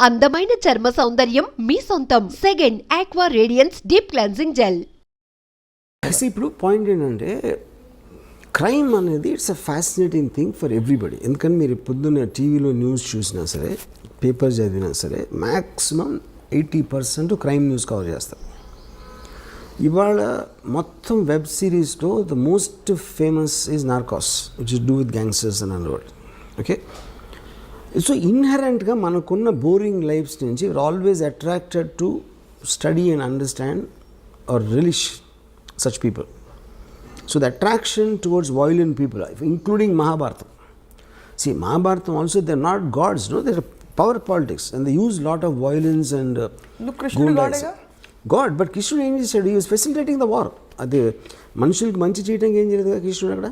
అందమైన చర్మ సౌందర్యం మీ సొంతం. Second aqua radiance deep cleansing gel. ఇప్పుడు పాయింట్ ఏంటంటే క్రైమ్ అనేది it's a fascinating thing for everybody. ఎందుకంటే మీరు పొద్దున్న టీవీలో న్యూస్ చూసినా సరే, పేపర్ చదివినా సరే, మ్యాక్సిమం 80% క్రైమ్ న్యూస్ కవర్ చేస్తారు. ఇవాళ మొత్తం వెబ్ సిరీస్లో the most famous is Narcos, which is do with gangsters and underworld. Okay, so ఇన్హెరెంట్గా మనకున్న బోరింగ్ లైఫ్స్ నుంచి we are always attracted to study and understand or relish such people. So the attraction towards violent people, including Mahabhartham. See, Mahabhartham also, they're not gods, no, they're power politics, and they use lot of violence and God, but Krishna ఏం చేశాడు? He was facilitating the war. అదే మనుషులకు మంచి చేయడానికి ఏం చేయలేదు కదా కృష్ణుడు అక్కడ.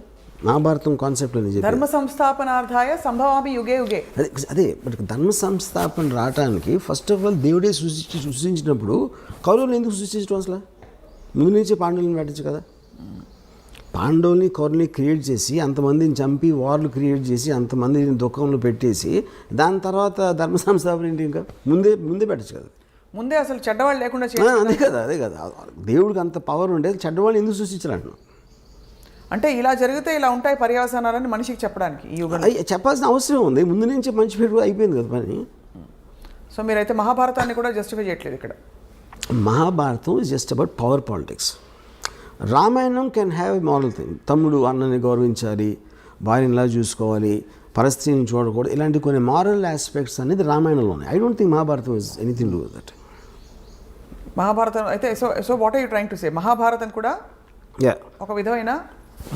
మహాభారతం కాన్సెప్ట్ అని చెప్పి ధర్మ సంస్థాపనార్థాయ సంభవామి యుగే యుగే. అదే బట్ ధర్మ సంస్థాపన రావటానికి ఫస్ట్ ఆఫ్ ఆల్ దేవుడే సృష్టించినప్పుడు కౌరవులు ఎందుకు సృష్టించడం అసలు? ముందు నుంచి పాండవులను పెట్టచ్చు కదా. పాండవుల్ని కౌరవుల్ని క్రియేట్ చేసి అంతమందిని చంపి వార్లు క్రియేట్ చేసి అంతమందిని దుఃఖంలో పెట్టేసి దాని తర్వాత ధర్మ సంస్థాపన ఏంటి? ఇంకా ముందే పెట్టచ్చు కదా. ముందే అసలు చెడ్డవాళ్ళు లేకుండా అదే కదా దేవుడికి అంత పవర్ ఉంటే చెడ్డవాళ్ళు ఎందుకు సృష్టించాలంటున్నాను. అంటే ఇలా జరిగితే ఇలా ఉంటాయి పర్యవసానాలని మనిషికి చెప్పడానికి ఈ యుగంలో చెప్పాల్సిన అవసరం ఉంది. ముందు నుంచి మంచి పేరు అయిపోయింది కదా పని. సో మీరైతే మహాభారతాన్ని కూడా జస్టిఫై చేయట్లేదు ఇక్కడ. Mahabharatam is just about power politics. Ramayanam can have a moral thing. తమ్ముడు అన్నని గౌరవించాలి, భార్యని ఇలా చూసుకోవాలి, పరిస్థితిని చూడకూడదు, ఇలాంటి కొన్ని మారల్ ఆస్పెక్ట్స్ అనేది రామాయణంలో ఉన్నాయి. I don't think Mahabharatam is anything to with that. Mahabharatam అయితే so what are you trying to say? Mahabharatam కూడా ఒక విధమైన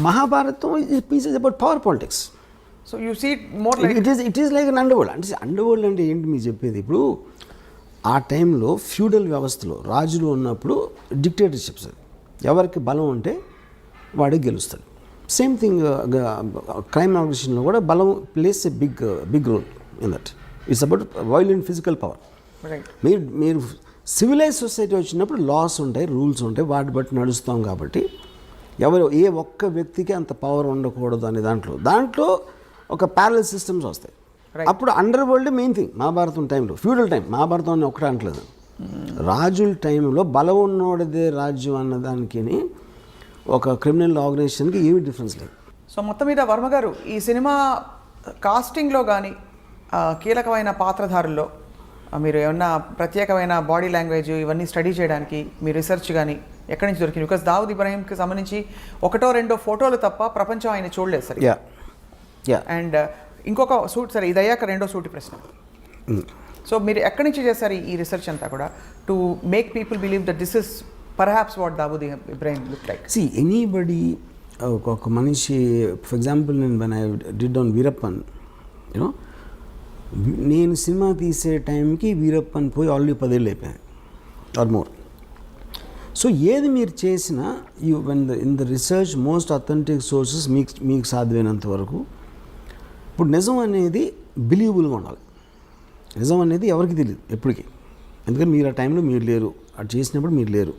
Mahabharatam is about power politics. So you see more like it is like an underworld. అంటే underworld అంటే ఏంటి మీరు చెప్పేది? ఇప్పుడు ఆ టైంలో ఫ్యూడల్ వ్యవస్థలో రాజులు ఉన్నప్పుడు డిక్టేటర్షిప్స్, ఎవరికి బలం ఉంటే వాడే గెలుస్తాడు. సేమ్ థింగ్ క్రైమ్ ఆర్గనైజేషన్లో కూడా బలం plays a big role in that. It's about violent physical power. మీరు సివిలైజ్ సొసైటీ వచ్చినప్పుడు లాస్ ఉంటాయి, రూల్స్ ఉంటాయి, వాటి బట్టి నడుస్తాం. కాబట్టి ఏ ఒక్క వ్యక్తికి అంత పవర్ ఉండకూడదు అనే దాంట్లో ఒక ప్యారలల్ సిస్టమ్స్ వస్తాయి. అప్పుడు under world main thing. Mahabharatam టైంలో ఫ్యూడల్ టైం, మహాభారతం అని ఒకటే అంటలేదు. రాజుల టైంలో బలం ఉన్నోడిదే రాజ్యం అన్నదానికి ఒక క్రిమినల్ ఆర్గనైజేషన్కి ఏమి డిఫరెన్స్ లేదు. సో మొత్తం మీద వర్మ గారు ఈ సినిమా కాస్టింగ్లో కానీ కీలకమైన పాత్రధారుల్లో మీరు ఏమన్నా ప్రత్యేకమైన బాడీ లాంగ్వేజ్ ఇవన్నీ స్టడీ చేయడానికి మీ రీసెర్చ్ కానీ ఎక్కడి నుంచి దొరికింది? బికాస్ దావుద్ ఇబ్రాహీంకి సంబంధించి ఒకటో రెండో ఫోటోలు తప్ప ప్రపంచం ఆయన చూడలేదు సరే. అండ్ ఇంకొక సూట్ సరే, ఇది అయ్యాక రెండో సూటి ప్రశ్న. సో మీరు ఎక్కడి నుంచి చేశారు ఈ రీసెర్చ్ అంతా కూడా to make people believe that this is perhaps what Dawood Ibrahim look like? See anybody, ఒక మనిషి ఫర్ ఎగ్జాంపుల్ నేను when I did on Veerappan, you know, నేను సినిమా తీసే టైంకి వీరప్పన్ పోయి ఆల్రెడీ 10 ఏళ్ళు అయిపోయాయి ఆర్ మోర్. సో ఏది మీరు చేసినా in the research most authentic sources మీకు సాధ్యమైనంత వరకు. ఇప్పుడు నిజం అనేది బిలీవబుల్గా ఉండాలి. నిజం అనేది ఎవరికి తెలియదు ఎప్పటికీ, ఎందుకంటే మీరు ఆ టైంలో మీరు లేరు, అది చేసినప్పుడు మీరు లేరు.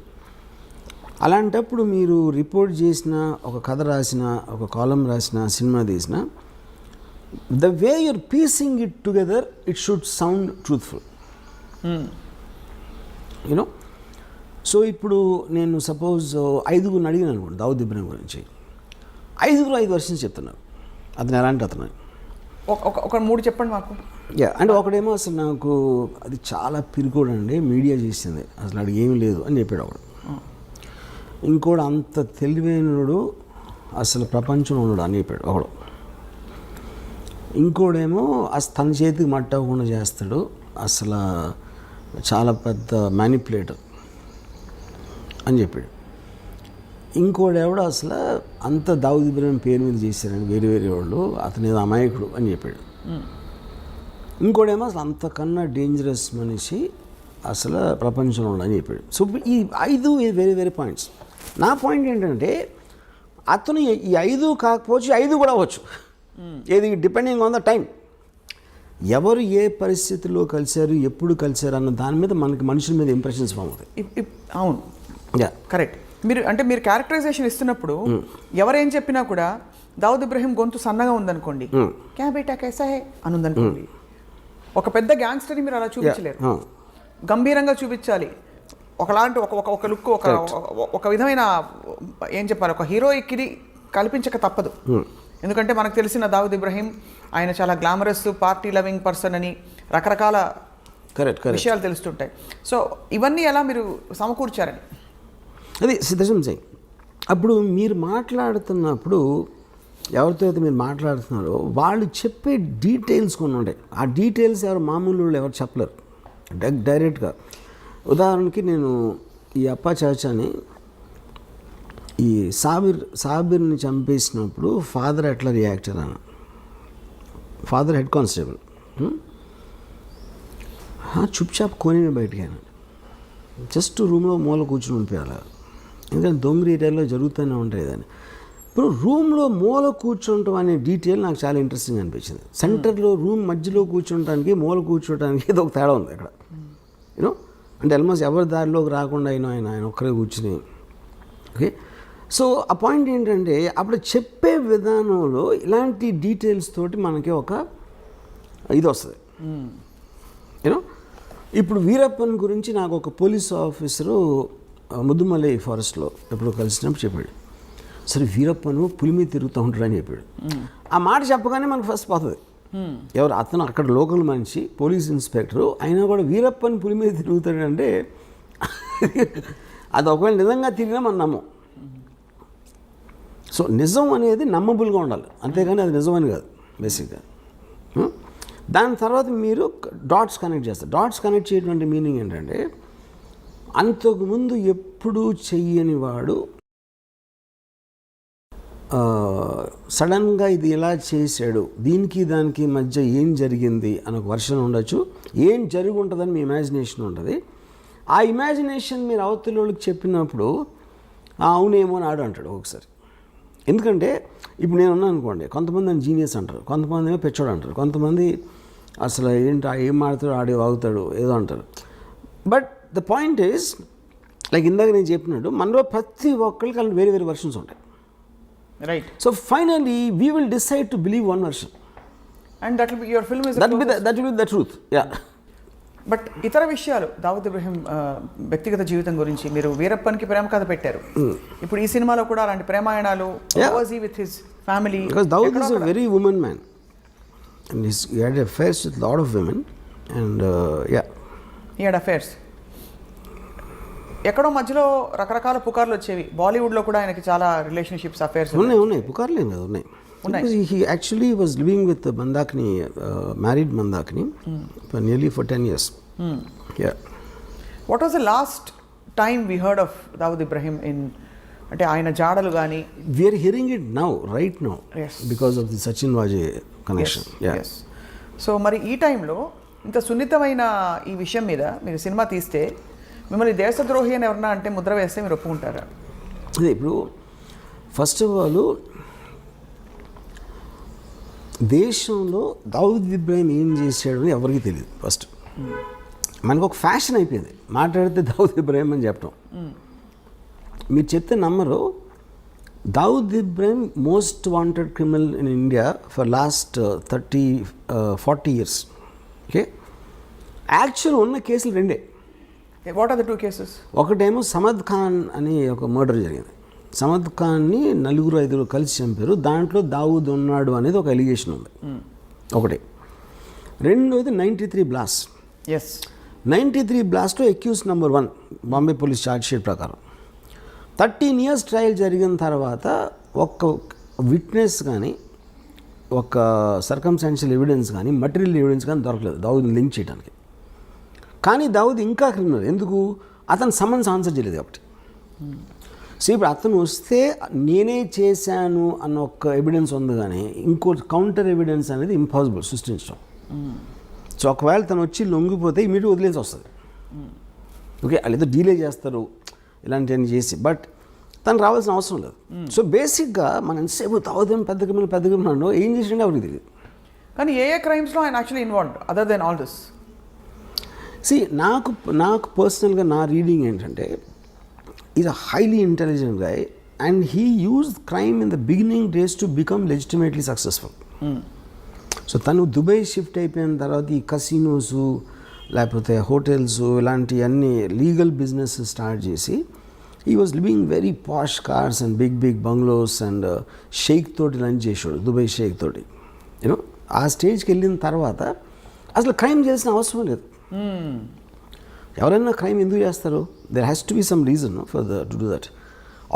అలాంటప్పుడు మీరు రిపోర్ట్ చేసిన, ఒక కథ రాసిన, ఒక కాలం రాసిన, సినిమా తీసిన, the way your piecing it together it should sound truthful, you know. So ఇప్పుడు నేను సపోజ్ 5 అడిగినాను అనుకోండి దావుద్ ఇబ్రాహీం గురించి, 5 వర్షన్స్ చెప్తున్నారు. అతను ఎలాంటి అతను ఒక 3 చెప్పండి మాకు. అంటే ఒకడేమో అసలు నాకు అది చాలా పిరికోడు అండి, మీడియా చేసింది, అసలు అది ఏమీ లేదు అని చెప్పాడు ఒకడు. ఇంకోడు అంత తెలివైనడు అసలు ప్రపంచంలో ఉన్నాడు అని చెప్పాడు ఒకడు. ఇంకోడేమో అసలు తన చేతికి మట్టకుండా చేస్తాడు, అసలు చాలా పెద్ద మ్యానిపులేటర్ అని చెప్పాడు. ఇంకోడెవడో అసలు అంత దావుద్ ఇబ్రాహీం పేరు మీద చేశారని వేరే వాళ్ళు, అతను ఏదో అమాయకుడు అని చెప్పాడు. ఇంకోడేమో అసలు అంతకన్నా డేంజరస్ మనిషి అసలు ప్రపంచంలో అని చెప్పాడు. సో ఈ 5 వేరే పాయింట్స్. నా పాయింట్ ఏంటంటే అతను ఈ 5 కాకపోవచ్చు, 5 కూడా అవ్వచ్చు. ఏది డిపెండింగ్ ఆన్ ద టైం, ఎవరు ఏ పరిస్థితిలో కలిశారు, ఎప్పుడు కలిశారు అన్న దాని మీద మనకి మనుషుల మీద ఇంప్రెషన్స్ ఫామ్ అవుతాయి. అవును, కరెక్ట్. మీరు క్యారెక్టరైజేషన్ ఇస్తున్నప్పుడు ఎవరేం చెప్పినా కూడా దావుద్ ఇబ్రాహీం గొంతు సన్నగా ఉందనుకోండి, క్యా బేటా కైసా హై అని ఉందనుకోండి, ఒక పెద్ద గ్యాంగ్స్టర్ని మీరు అలా చూపించలేరు, గంభీరంగా చూపించాలి. ఒకలాంటి ఒక లుక్, ఒక విధమైన ఏం చెప్పాలి, ఒక హీరోయిక్కి కల్పించక తప్పదు. ఎందుకంటే మనకు తెలిసిన దావుద్ ఇబ్రహీం ఆయన చాలా గ్లామరస్, పార్టీ లవింగ్ పర్సన్ అని రకరకాల విషయాలు తెలుస్తుంటాయి. సో ఇవన్నీ ఎలా మీరు సమకూర్చారని? అది సిద్ధం చేయి. అప్పుడు మీరు మాట్లాడుతున్నప్పుడు ఎవరితో అయితే మీరు మాట్లాడుతున్నారో వాళ్ళు చెప్పే డీటెయిల్స్ కొన్ని ఉంటాయి. ఆ డీటెయిల్స్ ఎవరు మామూలు వాళ్ళు ఎవరు చెప్పలేరు డైరెక్ట్గా. ఉదాహరణకి నేను ఈ అప్పా చాచాని, ఈ సాబిర్ని చంపేసినప్పుడు ఫాదర్ ఎట్లా రియాక్ట్ అయ్యాను. ఫాదర్ హెడ్ కానిస్టేబుల్, చుప్చాప్ కొని బయటికి అయినా జస్ట్ రూమ్లో మూల కూర్చుని ఉండిపోయాలి. ఎందుకంటే దొంగ ఏరియాలో జరుగుతూనే ఉంటాయి దాన్ని. ఇప్పుడు రూమ్లో మూల కూర్చుంటాం అనే డీటెయిల్ నాకు చాలా ఇంట్రెస్టింగ్ అనిపించింది. సెంటర్లో రూమ్ మధ్యలో కూర్చుంటానికి మూల కూర్చోటానికి ఏదో ఒక తేడా ఉంది అక్కడ. యూనో అంటే ఆల్మోస్ట్ ఎవరి దారిలోకి రాకుండా ఆయన ఒక్కరే కూర్చుని. ఓకే, సో ఆ పాయింట్ ఏంటంటే అప్పుడు చెప్పే విధానంలో ఇలాంటి డీటెయిల్స్ తోటి మనకి ఒక ఇది వస్తుంది. యూనో ఇప్పుడు వీరప్పన్ గురించి నాకు ఒక పోలీస్ ఆఫీసరు ముద్దుమలై ఫారెస్ట్లో ఎప్పుడు కలిసినప్పుడు చెప్పాడు, సరే వీరప్పను పులి మీద తిరుగుతూ ఉంటాడని చెప్పాడు. ఆ మాట చెప్పగానే మనకు ఫస్ట్ పోతుంది. ఎవరు అతను అక్కడ లోకల్ మనిషి, పోలీస్ ఇన్స్పెక్టరు, అయినా కూడా వీరప్పని పులి మీద తిరుగుతాడంటే అది ఒకవేళ నిజంగా తిరిగినా మనం నమ్మం. సో నిజం అనేది నమ్మబుల్గా ఉండాలి, అంతేగాని అది నిజమని కాదు బేసిక్గా. దాని తర్వాత మీరు డాట్స్ కనెక్ట్ చేస్తారు. డాట్స్ కనెక్ట్ చేయటువంటి మీనింగ్ ఏంటంటే అంతకుముందు ఎప్పుడూ చెయ్యని వాడు సడన్గా ఇది ఎలా చేశాడు, దీనికి దానికి మధ్య ఏం జరిగింది అని ఒక వర్షన్ ఉండొచ్చు, ఏం జరిగి ఉంటుందని మీ ఇమాజినేషన్ ఉంటుంది. ఆ ఇమాజినేషన్ మీరు అవతల వాళ్ళకి చెప్పినప్పుడు అవునేమో అని ఆడు అంటాడు ఒకసారి. ఎందుకంటే ఇప్పుడు నేను ఉన్నాను అనుకోండి, కొంతమంది అని జీనియస్ అంటారు, కొంతమంది ఏమో పెచ్చోడు అంటారు, కొంతమంది అసలు ఏంటి ఏం మాడతాడు ఆడే వాగుతాడు ఏదో అంటారు. But the point is like ఇందాక నేను చెప్పినట్టు మనలో ప్రతి ఒక్కరికి అలా వేరే వేరే వర్షన్స్ ఉంటాయి. Right. So finally we will decide to believe one version and that will be your film is that will be the truth. Yeah. But ఇతర విషయాలు దావుద్ ఇబ్రహీం వ్యక్తిగత జీవితం గురించి మీరు వీరప్పన్కి ప్రేమ కథ పెట్టారు. ఇప్పుడు ఈ సినిమాలో కూడా అలాంటి ప్రేమాయణాలు with his family. Because Dawood is a very woman man and he had affairs with a lot of women and he had affairs. ఎక్కడో మధ్యలో రకరకాల పుకార్లు వచ్చేవి. బాలీవుడ్లో కూడా ఆయనకి చాలా రిలేషన్షిప్స్, అఫైర్స్ ఉన్నాయి. పుకార్లు ఏం కాదు, ఉన్నాయి. He actually was living with Mandakini, married Mandakini for nearly 10 years. Yeah. What was the last time we heard of Dawood Ibrahim in అంటే ఆయన జాడలు కానీ? We are hearing it now, right now. Yes. Because of the Sachin Vajay connection. Yes. So మరి ఈ టైంలో ఇంత సున్నితమైన ఈ విషయం మీద మీరు సినిమా తీస్తే మిమ్మల్ని దేశద్రోహి అని ఎవరన్నా అంటే ముద్ర వేస్తే మీరు ఒప్పుకుంటారా? అదే ఇప్పుడు ఫస్ట్ ఆఫ్ ఆల్ దేశంలో దావుద్ ఇబ్రాహిం ఏం చేశాడు అని ఎవరికి తెలియదు. ఫస్ట్ మనకు ఒక ఫ్యాషన్ అయిపోయింది మాట్లాడితే దావుద్ ఇబ్రాహిం అని చెప్పడం. మీరు చెప్తే నమ్మరు, Dawood Ibrahim most wanted criminal in India for last 30-40 years. Okay, actual ఉన్న కేసులు రెండే. What are the 2 cases? ఒకటేమో సమద్ ఖాన్ అని ఒక మర్డర్ జరిగింది. సమద్ ఖాన్ని 4-5 కలిసి చంపారు. దాంట్లో దావుద్ ఉన్నాడు అనేది ఒక ఎలిగేషన్ ఉంది ఒకటి. రెండోది 93 బ్లాస్ట్. 93 బ్లాస్ట్లో accused number 1 Bombay police charge sheet ప్రకారం 13 years ట్రయల్ జరిగిన తర్వాత ఒక్క విట్నెస్ కానీ, ఒక సర్కమ్స్టాన్షియల్ ఎవిడెన్స్ కానీ, మటీరియల్ ఎవిడెన్స్ కానీ దొరకలేదు దావుద్ని లింక్ చేయడానికి. కానీ దావుద్ ఇంకా క్రిమినల్. ఎందుకు? అతను సమన్స్ ఆన్సర్ చేయలేదు కాబట్టి. సో ఇప్పుడు అతను వస్తే నేనే చేశాను అన్న ఒక ఎవిడెన్స్ ఉంది, కానీ ఇంకో కౌంటర్ ఎవిడెన్స్ అనేది ఇంపాసిబుల్ సృష్టించడం. సో ఒకవేళ తను వచ్చి లొంగిపోతే ఇమీడియట్ వదిలేసి వస్తుంది. ఓకే, వాళ్ళు ఏదో డీలే చేస్తారు ఇలాంటివన్నీ చేసి, బట్ తను రావాల్సిన అవసరం లేదు. సో బేసిక్గా మనం ఎంతసేపు తాగుదాం పెద్ద క్రిమినల్ ఏం చేసినా ఎవరికి తెలియదు. కానీ ఏ క్రైమ్స్లో ఆయన actually involved other then all this? See నాకు పర్సనల్గా నా రీడింగ్ ఏంటంటే is a highly intelligent guy and he used crime in the beginning days to become legitimately successful. So తను దుబాయ్ షిఫ్ట్ అయిపోయిన తర్వాత ఈ కసినోసు లేకపోతే హోటల్స్ ఇలాంటివన్నీ లీగల్ బిజినెస్ స్టార్ట్ చేసి ఈ was living very posh cars and big bungalows and sheikh తోటి lunch చేసాడు, దుబాయ్ షేక్ తోటి. యూనో ఆ స్టేజ్కి వెళ్ళిన తర్వాత అసలు క్రైమ్ చేసిన అవసరం లేదు. ఎవరైనా క్రైమ్ ఎందుకు చేస్తారు? There has to be some reason for to do that.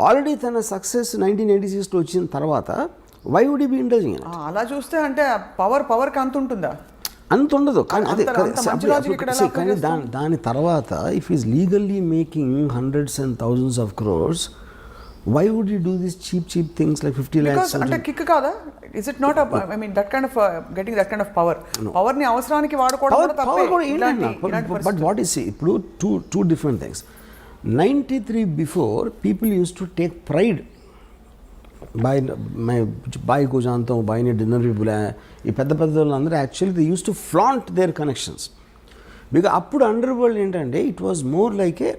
Already తన సక్సెస్ 1986లో వచ్చిన తర్వాత వై వుడ్ బి ఇండల్జింగ్? అలా చూస్తే అంటే పవర్కి అంత ఉంటుందా? అంత ఉండదు. కానీ అదే కానీ దాని తర్వాత if is legally making hundreds and thousands of crores, why would you do these cheap things like 50 lakhs? అంటే కిక్ కాదా? Is it not I mean that kind of getting that kind of power ని అవసరానికి వాడుకోవడం కూడా తప్పే. But what is ఇప్పుడు two different things. 93 before people used to take pride. Boy को जानता हूँ, బాయ్ ने డిన్నర్ भी बुलाया. ఈ పెద్ద వాళ్ళందరూ actually they use to flaunt their connections. Because అప్పుడు అండర్ వరల్డ్ ఏంటంటే it was more like a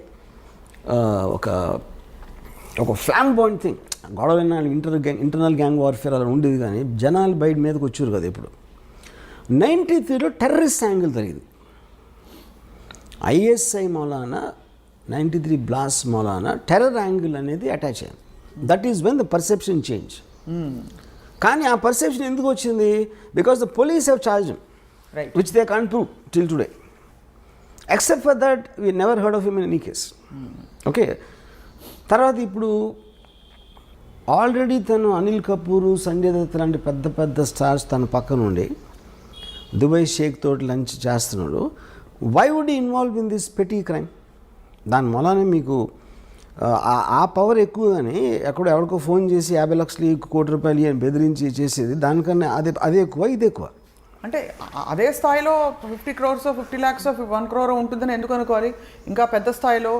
ఒక ఫ్లాంబాయింట్ థింగ్. గొడవైనా ఇంటర్నల్ గ్యాంగ్ వార్ఫేర్ అలా ఉండేది, కానీ జనాలు బయట మీదకి వచ్చారు కదా. ఇప్పుడు 93లో టెర్రరిస్ట్ యాంగిల్ జరిగింది. ఐఎస్ఐ మూలాన 93 బ్లాస్ట్ మూలాన టెర్రర్ యాంగిల్ అనేది అటాచ్ అయింది. That is when the perception change. కానీ ఆ పర్సెప్షన్ ఎందుకు వచ్చింది? Because the police have charge which they can't prove till today. Except for that we never heard of him in any case. Okay, తర్వాత ఇప్పుడు already తను అనిల్ కపూర్, సంజయ్ దత్ లాంటి పెద్ద stars తన పక్కన ఉండి దుబాయ్ షేక్ తోటి లంచ్ చేస్తున్నాడు. Why would involve in this petty crime? దాని మూలానే మీకు ఆ పవర్ ఎక్కువ. కానీ ఎవరికో ఫోన్ చేసి 50 లక్షలు, 1 కోటి రూపాయలు అని బెదిరించి చేసేది దానికన్నా అదే ఎక్కువ, ఇది ఎక్కువ. అంటే అదే స్థాయిలో 50 crores 50 lakhs 1 crore ఉంటుందని ఎందుకు అనుకోవాలి? ఇంకా పెద్ద స్థాయిలో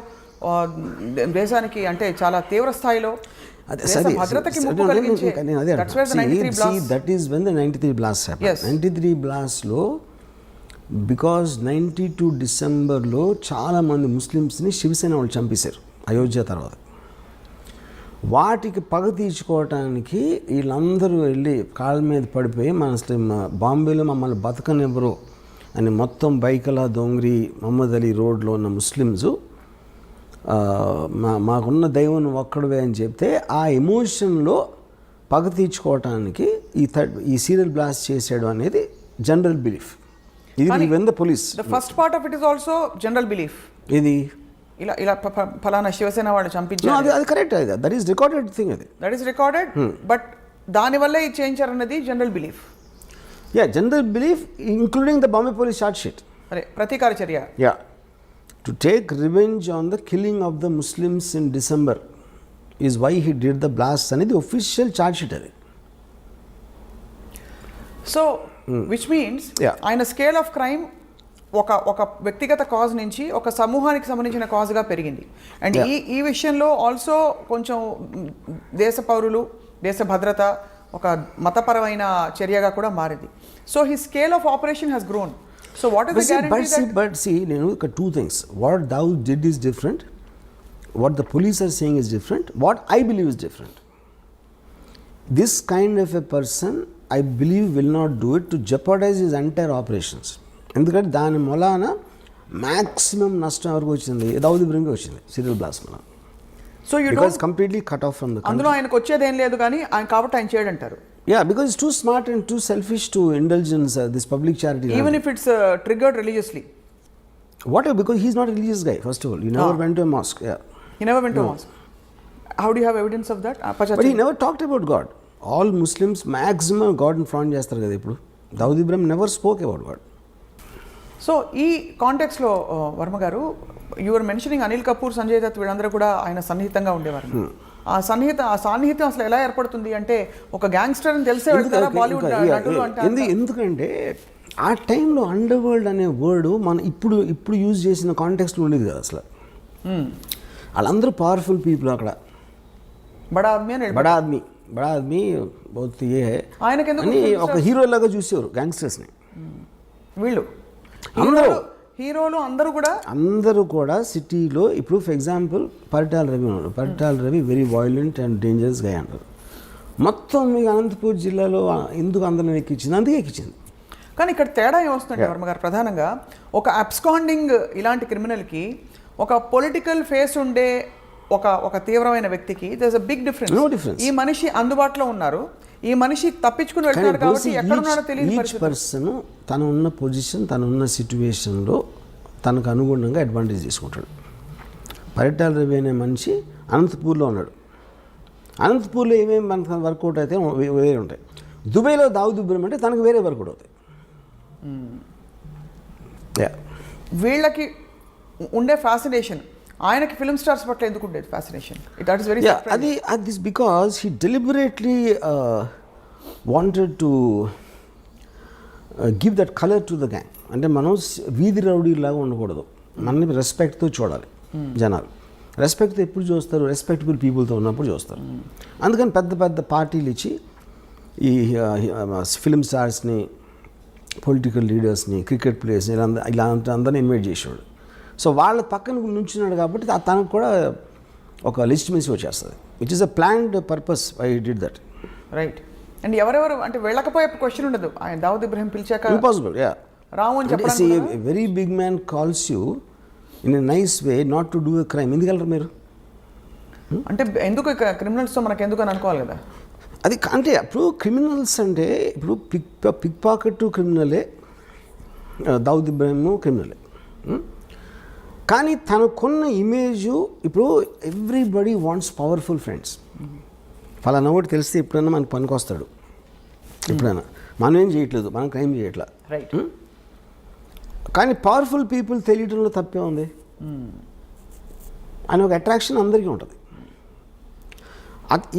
దేశానికి అంటే చాలా తీవ్ర స్థాయిలో భద్రతకి ముప్పు కలిగించే. That is when the 93 blast happened. 93 బ్లాస్ట్లో బికాజ్ 92 డిసెంబర్లో చాలామంది ముస్లిమ్స్ని శివసేన వాళ్ళు చంపేశారు అయోధ్య తర్వాత. వాటికి పగ తీర్చుకోవటానికి వీళ్ళందరూ వెళ్ళి కాళ్ళ మీద పడిపోయి బాంబేలో మమ్మల్ని బతకనివ్వరు అని మొత్తం బైకలా, దొంగరి, మహమ్మద్ అలీ రోడ్లో ఉన్న ముస్లిమ్స్ మాకున్న దైవం ఒక్కడవే అని చెప్తే ఆ ఎమోషన్లో పగ తీర్చుకోవటానికి ఈ సీరియల్ బ్లాస్ట్ చేసాడు అనేది జనరల్ బిలీఫ్. ఇది when the police the first part of it is also general belief. ఇది ఇలా ఫలానా శివసేన వాళ్ళు చంపించారు, అది correct. That is recorded thing. That is recorded. But దానివల్ల ఇది చేయించారన్నది general belief. General belief including the Bombay police charge sheet. అరే ప్రతీకార చర్య. To take revenge on the killing of the Muslims in December is why he did the blast అనేది official charge sheet అది. So which means ఆయన scale of crime ఒక వ్యక్తిగత cause నుంచి ఒక సమూహానికి సంబంధించిన కాజ్గా పెరిగింది. అండ్ ఈ విషయంలో ఆల్సో కొంచెం దేశ పౌరులు, దేశ భద్రత, ఒక మతపరమైన చర్యగా కూడా మారింది. So he scale of operation has grown. So what is the guarantee but see, you know, two things. What thou did is different. What the police are saying is different. What I believe is different. This kind of a person, I believe, will not do it to jeopardize his entire operations. ఎందుకంటే దాని మూలాన maximum నష్టం ఎవరికి వచ్చింది? దావుద్ ఇబ్రహీంకి వచ్చింది serial blast మూలాన. So you don't completely cut off from the country. అందులో ఆయనకు వచ్చేది ఏం లేదు, కానీ ఆయన కాబట్టి ఆయన చేయడంటారు. Because it's too smart and too selfish to indulge in this public charity. Even if it's triggered religiously. Because he's not a religious guy, first of all. He never went to a mosque. He never went to a mosque. How do you have evidence of that? But he never talked about God. All Muslims maximum God in front చేస్తారు కదా ఇప్పుడు. Dawood Ibrahim never spoke about God. So ఈ కాంటెక్స్లో Varma garu, you are mentioning Anil Kapoor, Sanjay Dutt వీళ్ళందరూ కూడా ఆయన సన్నిహితంగా ఉండేవారు. ఆ సాన్నిహిత్యం అసలు ఎలా ఏర్పడుతుంది అంటే ఒక గ్యాంగ్స్టర్ అని తెలిసే వెళ్తారా బాలీవుడ్ నటులు అంటే? ఎందుకంటే ఆ టైంలో అండర్ వరల్డ్ అనే వర్డ్ మనం ఇప్పుడు యూజ్ చేసిన కాంటెక్స్ట్ ఉండేది కదా అసలు. వాళ్ళందరూ పవర్ఫుల్ పీపుల్ అక్కడ. బడా ఆద్మీ బహుత్ ఏ అని ఒక హీరో లాగా చూసేవారు గ్యాంగ్స్టర్స్ని. వీళ్ళు హీరోలు అందరూ కూడా సిటీలో ఇప్పుడు ఫర్ ఎగ్జాంపుల్ పరిటాల రవి ఉన్నాడు. Paritala Ravi very violent and dangerous గా అంటారు. మొత్తం మీకు అనంతపూర్ జిల్లాలో ఎందుకు అందరిని ఎక్కించింది? అందుకే ఎక్కించింది. కానీ ఇక్కడ తేడా ఏమొస్తుందంటే వర్మ గారు, ప్రధానంగా ఒక అబ్స్కాండింగ్ ఇలాంటి క్రిమినల్కి ఒక పొలిటికల్ ఫేస్ ఉండే ఒక తీవ్రమైన వ్యక్తికి there is a big difference. ఈ మనిషి అందుబాటులో ఉన్నారు, ఈ మనిషి తప్పించుకుని వెళ్తున్నారు కాబట్టి ఎక్కడున్నాడో తెలియని పరిస్థితి. పర్సన్ తను ఉన్న పొజిషన్, తను ఉన్న సిచ్యువేషన్లో తనకు అనుగుణంగా అడ్వాంటేజ్ తీసుకుంటాడు. పరిటాల రవి అనే మనిషి అనంతపూర్లో ఉన్నాడు. అనంతపూర్లో ఏమేమి మనకు వర్కౌట్ అయితే వేరే ఉంటాయి. దుబాయ్లో దావుద్ ఇబ్రహీం అంటే తనకు వేరే వర్కౌట్ అవుతాయి. వీళ్ళకి ఉండే ఫ్యాసినేషన్ ఆయనకి ఫిల్మ్ స్టార్స్ పట్ల ఎందుకు ఉండేది fascination? That is very this because he deliberately wanted to give that colour to the gang. అంటే మనం వీధి రౌడీలాగా ఉండకూడదు, మనని రెస్పెక్ట్తో చూడాలి. జనాలు రెస్పెక్ట్తో ఎప్పుడు చూస్తారు? రెస్పెక్టబుల్ పీపుల్తో ఉన్నప్పుడు చూస్తారు. అందుకని పెద్ద పెద్ద పార్టీలు ఇచ్చి ఈ ఫిల్మ్ స్టార్స్ని, పొలిటికల్ లీడర్స్ని, క్రికెట్ ప్లేయర్స్ని ఇలా అందరినీ ఇన్వైట్ చేసేవాడు. సో వాళ్ళ పక్కన నుంచున్నాడు కాబట్టి తనకు కూడా ఒక లెజిటిమసీ వచ్చేస్తుంది, which is a planned purpose I did that. Right. And ఎవరెవరు అంటే వెళ్ళకపోయే క్వశ్చన్ ఉండదు. ఆయన దావుద్ ఇబ్రహీం పిలిచాక ఇంపాసిబుల్. రాము అని చెప్పడం. Very big man calls you in a nice way not to do a crime. ఎందుకెళ్ళరు మీరు? అంటే ఎందుకు క్రిమినల్స్తో మనకు ఎందుకు అని అనుకోవాలి కదా. అది అంటే ఇప్పుడు క్రిమినల్స్ అంటే ఇప్పుడు పిక్ పాకెట్ క్రిమినలే, దావుద్ ఇబ్రహీం క్రిమినలే. కానీ తనకున్న ఇమేజు ఇప్పుడు ఎవ్రీబడి వాంట్స్ పవర్ఫుల్ ఫ్రెండ్స్. ఫలానా ఒకటి తెలిస్తే ఎప్పుడైనా మనకు పనికొస్తాడు. ఎప్పుడైనా మనం ఏం చేయట్లేదు, మనం క్రైమ్ చేయట్లా. రైట్. కానీ పవర్ఫుల్ పీపుల్ తెలియటంలో తప్పే ఉంది అని ఒక అట్రాక్షన్ అందరికీ ఉంటుంది.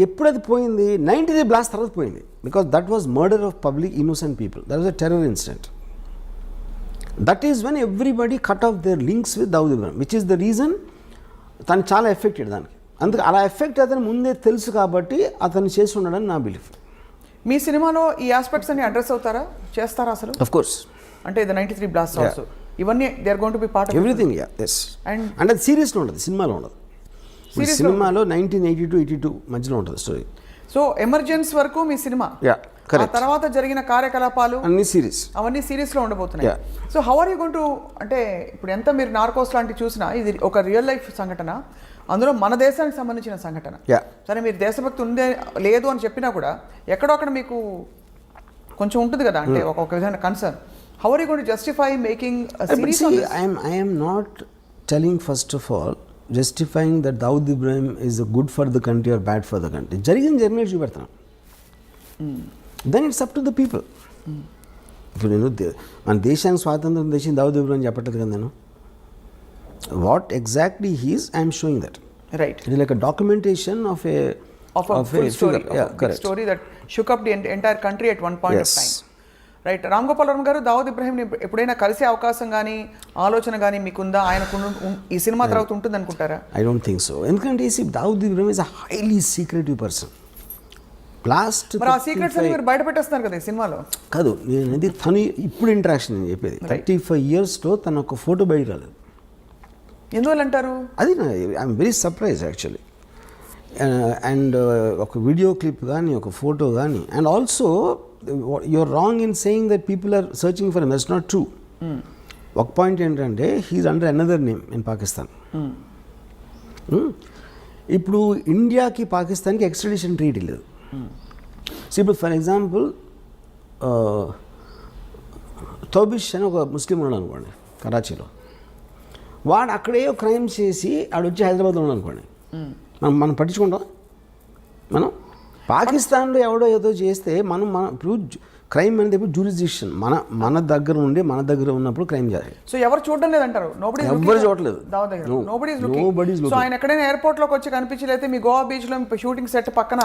ఎప్పుడది పోయింది? 90 బ్లాస్ట్ తర్వాత పోయింది. Because that was murder of public innocent people. That was a terror incident. That is when everybody cut of their links with Dawood Ibrahim, which is the reason తను చాలా ఎఫెక్టెడ్ దానికి. అందుకే అలా ఎఫెక్ట్ అతను ముందే తెలుసు కాబట్టి అతను చేసి ఉన్నాడని నా బిలీఫ్. మీ సినిమాలో ఈ ఆస్పెక్ట్స్ అన్ని అడ్రస్ అవుతారా, చేస్తారా అసలు? Of course. అంటే ది 93 బ్లాస్ట్ ఆల్సో ఇవన్నీ they are going to be part of everything. Yes. And అది సీరియస్లో ఉండదు, సినిమాలో ఉండదు. సినిమాలో 1982-82 మధ్యలో ఉంటుంది స్టోరీ. సో ఎమర్జెన్స్ వరకు మీ సినిమా, ఆ తర్వాత జరిగిన కార్యకలాపాలు అన్ని సిరీస్, అవన్నీ సిరీస్లో ఉండబోతున్నాయి. So how are you going to, అంటే ఇప్పుడు ఎంత మీరు నార్కోస్ లాంటివి చూసినా ఇది ఒక రియల్ లైఫ్ సంఘటన, అందులో మన దేశానికి సంబంధించిన సంఘటన. సరే మీరు దేశభక్తి ఉందే లేదు అని చెప్పినా కూడా ఎక్కడో అక్కడ మీకు కొంచెం ఉంటుంది కదా, అంటే ఒక విధమైన concern. How are you going to justify making a series on this? I am not telling first of all justifying that Dawood Ibrahim is good for the country or bad for the country. జరిగిన చూపెడతాను. Then it's up to the people. ఇప్పుడు నేను మన దేశానికి స్వాతంత్రం తెచ్చింది దావుద్ ఇబ్రహీం చెప్పట్లేదు కదా నేను. What exactly he's I'm showing that. Right. It like a documentation of a full story, correct story that shook up the entire country at one point of time. Right. Ram Gopal Varma గారు, దావుద్ ఇబ్రహీంని ఎప్పుడైనా కలిసే అవకాశం కానీ ఆలోచన కానీ మీకుందా? ఆయనకు ఈ సినిమా తర్వాత ఉంటుంది అనుకుంటారా? I don't think so. ఎందుకంటే Dawood Ibrahim is a highly secretive person. Last మరి ఆ సీక్రెట్స్ మీరు బయట పెట్టేస్తున్నారు కదా ఈ సినిమాలో. కాదు, నేను తను ఇప్పుడు ఇంటరాక్షన్ నేను చెప్పేది 35 yearsలో తను ఒక ఫోటో బయట రాలేదు. ఎందువల్ల అంటారు? అది I'm very surprise actually. And ఒక వీడియో క్లిప్ కానీ, ఒక ఫోటో కానీ. And also you're wrong in saying that people are searching for him. That's not true. ఒక పాయింట్ ఏంటంటే he's under another name in Pakistan. ఇప్పుడు ఇండియాకి పాకిస్తాన్కి ఎక్స్ట్రడిషన్ ట్రీటీ లేదు. సో ఇప్పుడు ఫర్ ఎగ్జాంపుల్ తోబిష్ అని ఒక ముస్లిం ఉన్నాడు అనుకోండి కరాచీలో, వాడు అక్కడే క్రైమ్ చేసి ఆడు వచ్చి హైదరాబాద్లో ఉన్నాడు అనుకోండి, మనం పట్టించుకుంటాం. మనం పాకిస్తాన్లో ఎవడో ఏదో చేస్తే మనం ఇప్పుడు క్రైమ్ అనేది ఇప్పుడు జ్యూరిస్డిక్షన్ మన దగ్గర ఉండి మన దగ్గర ఉన్నప్పుడు క్రైమ్ చేయాలి. సో ఎవరు చూడడం లేదంటారు? ఎవరు చూడలేదు. సో ఆయన ఎక్కడైనా ఎయిర్పోర్ట్ లోకి వచ్చి కనిపించలేతే మీ గోవా బీచ్ లో షూటింగ్ సెట్ పక్కన